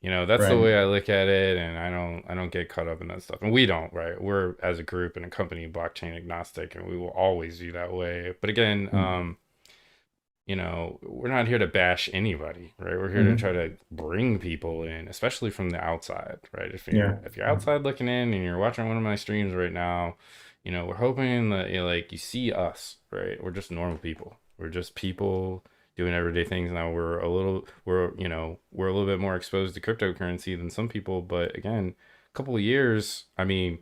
that's the Right. way I look at it, and I don't get caught up in that stuff. And we don't, right? We're, as a group and a company, blockchain agnostic, and we will always be that way. But again, we're not here to bash anybody, right? We're here to try to bring people in, especially from the outside, right? Yeah. If you're outside looking in and you're watching one of my streams right now, we're hoping that you see us, right? We're just normal people. We're just people doing everyday things. Now we're a little bit more exposed to cryptocurrency than some people, but again, a couple of years, I mean,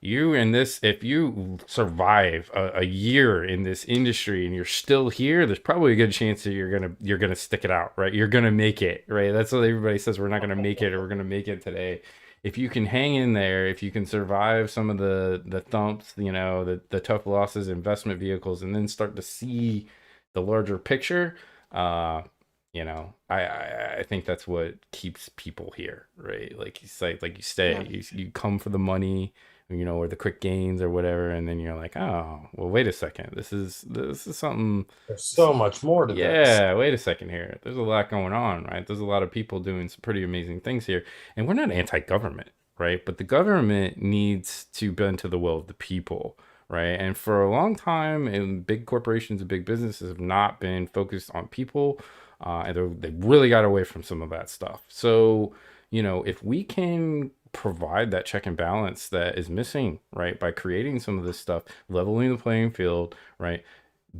if you survive a year in this industry and you're still here, there's probably a good chance that you're gonna stick it out, right? You're gonna make it, right? That's what everybody says. We're not gonna make it, or we're gonna make it today. If you can hang in there, if you can survive some of the thumps, the tough losses, investment vehicles, and then start to see the larger picture, I think that's what keeps people here, right? Like you say, like you stay, Yeah. you come for the money, or the quick gains or whatever, and then you're like, oh, well, wait a second, this is something. There's so much more to this. Yeah, wait a second here. There's a lot going on, right? There's a lot of people doing some pretty amazing things here, and we're not anti-government, right? But the government needs to bend to the will of the people, right? And for a long time, and big corporations and big businesses have not been focused on people, and they really got away from some of that stuff. So, if we can provide that check and balance that is missing, right, by creating some of this stuff, leveling the playing field, right,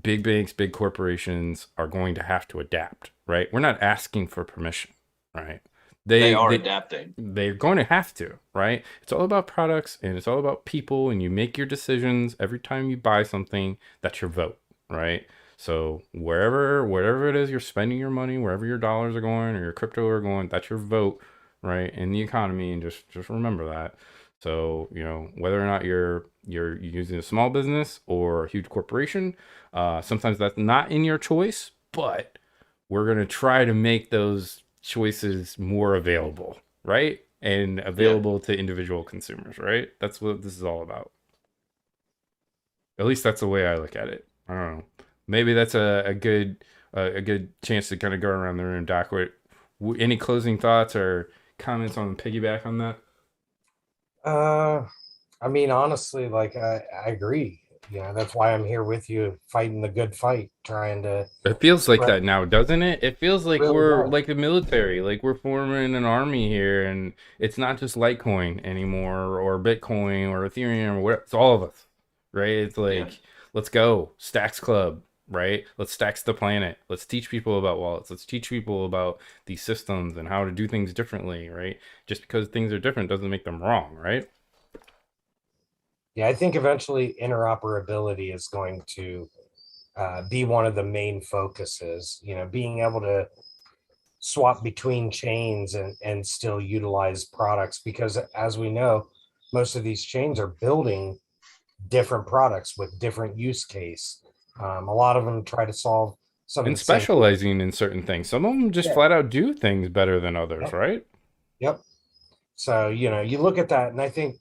big banks, big corporations are going to have to adapt, right? We're not asking for permission, right? They are adapting. They're going to have to, right? It's all about products and it's all about people, and you make your decisions every time you buy something. That's your vote, right? So wherever it is you're spending your money, wherever your dollars are going or your crypto are going, that's your vote, right, in the economy. And just remember that. So whether or not you're using a small business or a huge corporation, sometimes that's not in your choice, but we're going to try to make those choices more available, right, and available to individual consumers, right? That's what this is all about. At least that's the way I look at it. I don't know. Maybe that's a good chance to kind of go around the room. Doc, any closing thoughts or comments on piggyback on that? I mean, honestly, like I agree. That's why I'm here with you, fighting the good fight, trying to. It feels like Right. that now, doesn't it? It feels like Really we're does. like the military, like we're forming an army here, and it's not just Litecoin anymore, or Bitcoin, or Ethereum, or whatever. It's all of us, right? It's like, let's go, STAXX.CLUB, right? Let's stacks the planet. Let's teach people about wallets. Let's teach people about these systems and how to do things differently, right? Just because things are different doesn't make them wrong, right? Yeah, I think eventually interoperability is going to be one of the main focuses. Being able to swap between chains and still utilize products, because as we know, most of these chains are building different products with different use case. A lot of them try to solve some of And the same. specializing in certain things. Some of them just Yeah. flat out do things better than others, Yep. right? Yep. So, you look at that, and I think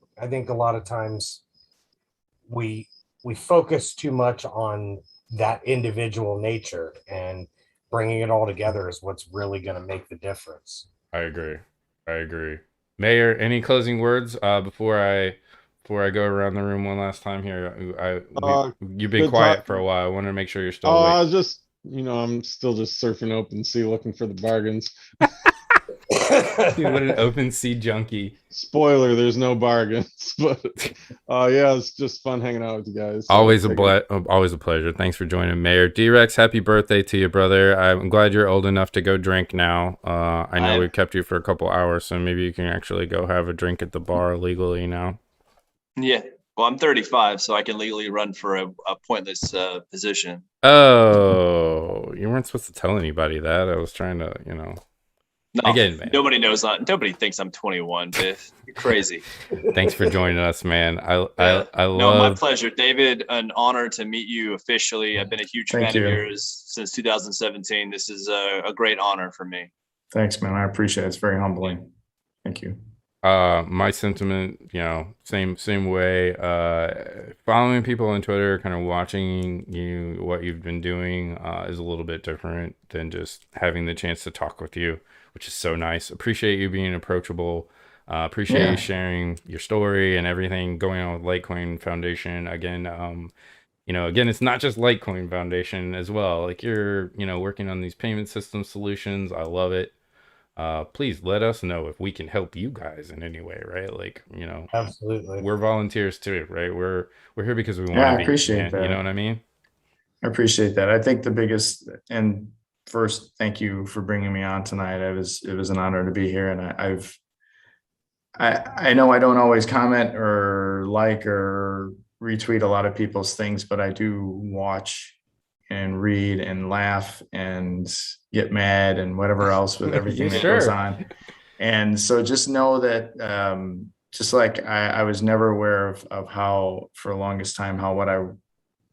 a lot of times we focus too much on that individual nature, and bringing it all together is what's really going to make the difference. I agree. I agree. Mayor, any closing words before I go around the room one last time here? You've been Good quiet talk. for a while. I want to make sure you're still I awake. was just, I'm still just surfing OpenSea looking for the bargains. What an open sea junkie. Spoiler, there's no bargains, but yeah, it's just fun hanging out with you guys. So Always take it. always a pleasure. Thanks for joining, Mayor. D-Rex, happy birthday to you, brother. I'm glad you're old enough to go drink now. I know we kept you for a couple hours, so maybe you can actually go have a drink at the bar legally now. Yeah. Well, I'm 35, so I can legally run for a pointless position. Oh, you weren't supposed to tell anybody that. I was trying to, No, Again, man. nobody knows that. Nobody thinks I'm 21, Biff. You're crazy. Thanks for joining us, man. I No, my love. pleasure, David. An honor to meet you officially. I've been a huge Thank fan of you. yours since 2017. This is a great honor for me. Thanks, man. I appreciate it. It's very humbling. Thank you. My sentiment, same way. Following people on Twitter, kind of watching what you've been doing, is a little bit different than just having the chance to talk with you, which is so nice. Appreciate you being approachable. Appreciate you sharing your story and everything going on with Litecoin Foundation. Again, it's not just Litecoin Foundation as well. Like you're, working on these payment system solutions. I love it. Please let us know if we can help you guys in any way, right? Like, Absolutely. we're volunteers too, right? We're here because we want Yeah, to I be. appreciate that. You know what I mean? I appreciate that. I think the biggest, and first, thank you for bringing me on tonight. It was an honor to be here, and I know I don't always comment or like or retweet a lot of people's things, but I do watch and read and laugh and get mad and whatever else with everything that goes on. And so just know that just like I was never aware of how for the longest time how what I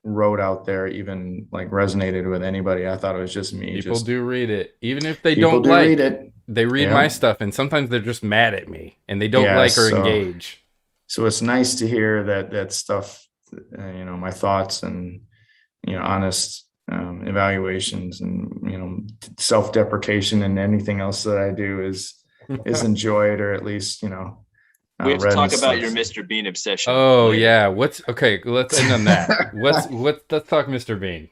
wrote out there even like resonated with anybody. I thought it was just me. People do read it, even if they People don't do like read it. They read Yeah. my stuff, and sometimes they're just mad at me, and they don't Yeah, like or so- engage. So it's nice to hear that stuff, my thoughts and, honest evaluations and, self-deprecation and anything else that I do is enjoyed, or at least, We have to read and talk about stuff. your Mr. Bean obsession. Oh later. yeah, let's end on that. Let's talk Mr. Bean.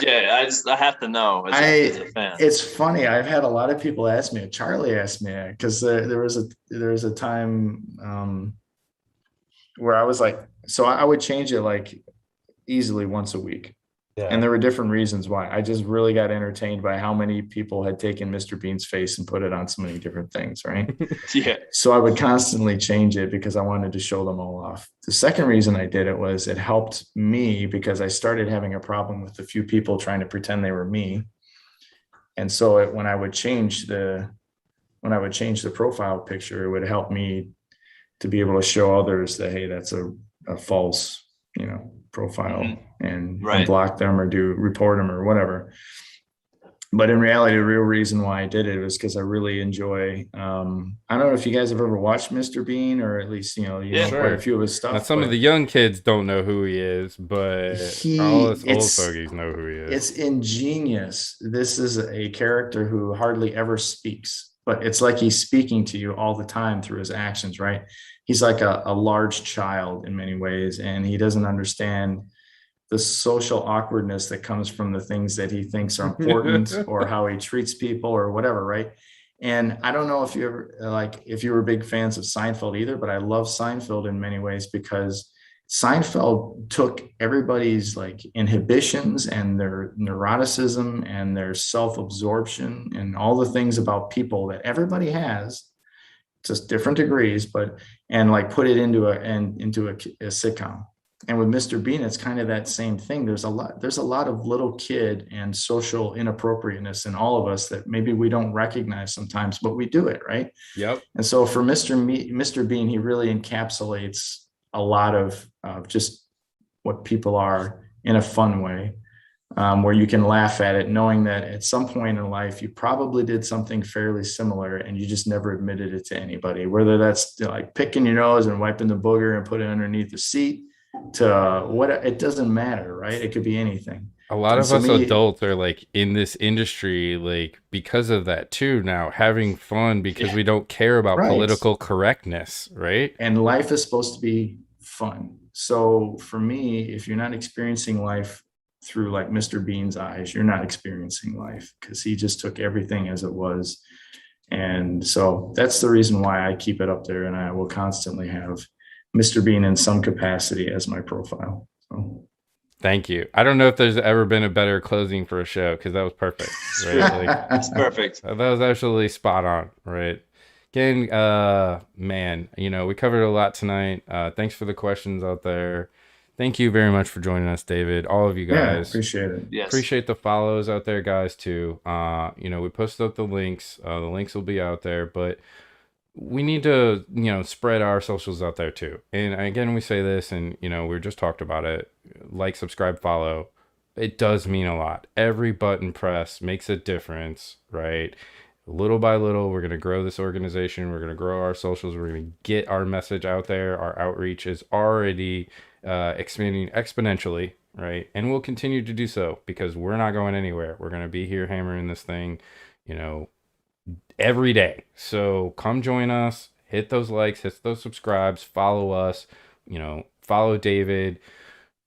Yeah, I have to know as a fan. It's funny. I've had a lot of people ask me. Charlie asked me because there was a time where I was like, so I would change it like easily once a week. Yeah. And there were different reasons why. I just really got entertained by how many people had taken Mr. Bean's face and put it on so many different things, right? Yeah. So I would constantly change it because I wanted to show them all off. The second reason I did it was it helped me because I started having a problem with a few people trying to pretend they were me. And so when I would change the profile picture, it would help me to be able to show others that, hey, that's a false, profile and block them or report them or whatever. But in reality, the real reason why I did it was because I really enjoy, I don't know if you guys have ever watched Mr. Bean, or at least, know quite a few of his stuff. Now, some of the young kids don't know who he is, but all us old fogies know who he is. It's ingenious. This is a character who hardly ever speaks, but it's like he's speaking to you all the time through his actions, right? He's like a large child in many ways, and he doesn't understand the social awkwardness that comes from the things that he thinks are important or how he treats people or whatever, right? And I don't know if you ever if you were big fans of Seinfeld either, but I love Seinfeld in many ways because Seinfeld took everybody's like inhibitions and their neuroticism and their self-absorption and all the things about people that everybody has, just different degrees, and like put it into a sitcom. And with Mr. Bean, it's kind of that same thing. There's a lot of little kid and social inappropriateness in all of us that maybe we don't recognize sometimes, but we do it, right? Yep. And so for Mr. Bean, he really encapsulates a lot of just what people are in a fun way. where you can laugh at it, knowing that at some point in life, you probably did something fairly similar and you just never admitted it to anybody, whether that's like picking your nose and wiping the booger and put it underneath the seat to what, it doesn't matter, right? It could be anything. A lot And of so us me, adults are like in this industry, like because of that too, now having fun because we don't care about right. political correctness, right? And life is supposed to be fun. So for me, if you're not experiencing life through like Mr. Bean's eyes, you're not experiencing life, because he just took everything as it was. And so that's the reason why I keep it up there, and I will constantly have Mr. Bean in some capacity as my profile. So. Thank you. I don't know if there's ever been a better closing for a show, because that was perfect, right? Like It's perfect. that was absolutely spot on, right? Again, man, you know, we covered a lot tonight. Thanks for the questions out there. Thank you very much for joining us, David. All of you Yeah, guys. appreciate it. Yes. Appreciate the follows out there, guys, too. You know, we posted up the links. The links will be out there, but we need to, you know, spread our socials out there too. And again, we say this, and you know, we just talked about it. Like, subscribe, follow. It does mean a lot. Every button press makes a difference, right? Little by little, we're going to grow this organization. We're going to grow our socials. We're going to get our message out there. Our outreach is already expanding exponentially, right? And we'll continue to do so because we're not going anywhere. We're going to be here hammering this thing, you know, every day. So come join us, hit those likes, hit those subscribes, follow us, you know, follow David,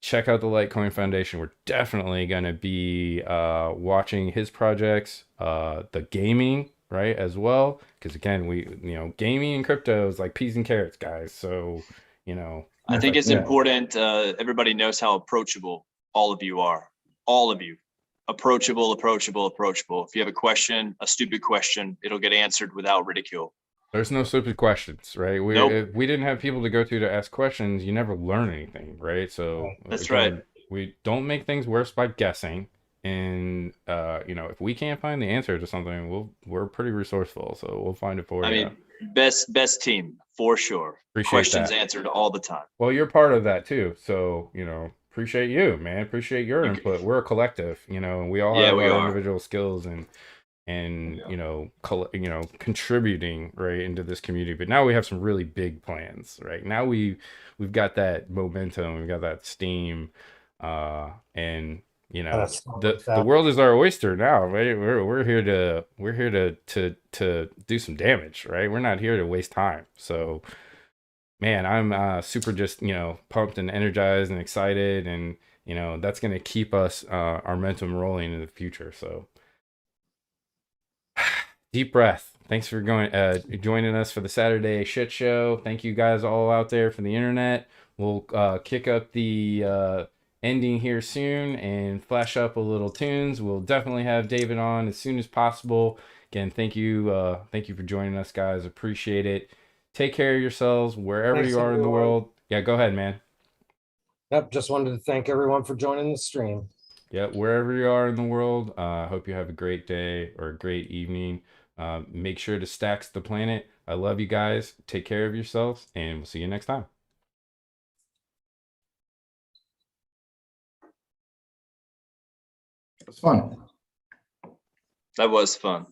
check out the Litecoin Foundation. We're definitely going to be watching his projects, the gaming, right, as well. Because again, you know, gaming and crypto is like peas and carrots, guys. So, you know, I think it's Yeah. important. Everybody knows how approachable all of you are. All of you. Approachable, approachable, approachable. If you have a question, a stupid question, it'll get answered without ridicule. there's no stupid questions, right? Nope. If we didn't have people to go to ask questions, you never learn anything, right? So That's again, right. we don't make things worse by guessing. And you know, if we can't find the answer to something, we're pretty resourceful, so we'll find it for I you. mean, best team for sure. Appreciate Questions that. answered all the time. Well, you're part of that too, so you know, appreciate you, man. Appreciate your input. We're a collective, you know, and we all Yeah, have we our are. individual skills and you know, contributing right into this community. But now we have some really big plans, right? Now we've got that momentum, we've got that steam, and you know, the world is our oyster now, right? We're here to do some damage, right? We're not here to waste time. So man, I'm super just, you know, pumped and energized and excited, and you know, that's going to keep us our momentum rolling in the future. So deep breath. Thanks for joining us for the Saturday shit show. Thank you guys all out there for the internet. We'll kick up the ending here soon and flash up a little tunes. We'll definitely have David on as soon as possible. Again, thank you for joining us, guys. Appreciate it. Take care of yourselves wherever Thanks, you are in the everyone. world. Yeah, go ahead, man. Yep, just wanted to thank everyone for joining the stream. Yeah, wherever you are in the world, I hope you have a great day or a great evening. Make sure to stacks the planet. I love you guys. Take care of yourselves, and we'll see you next time. It was fun. That was fun.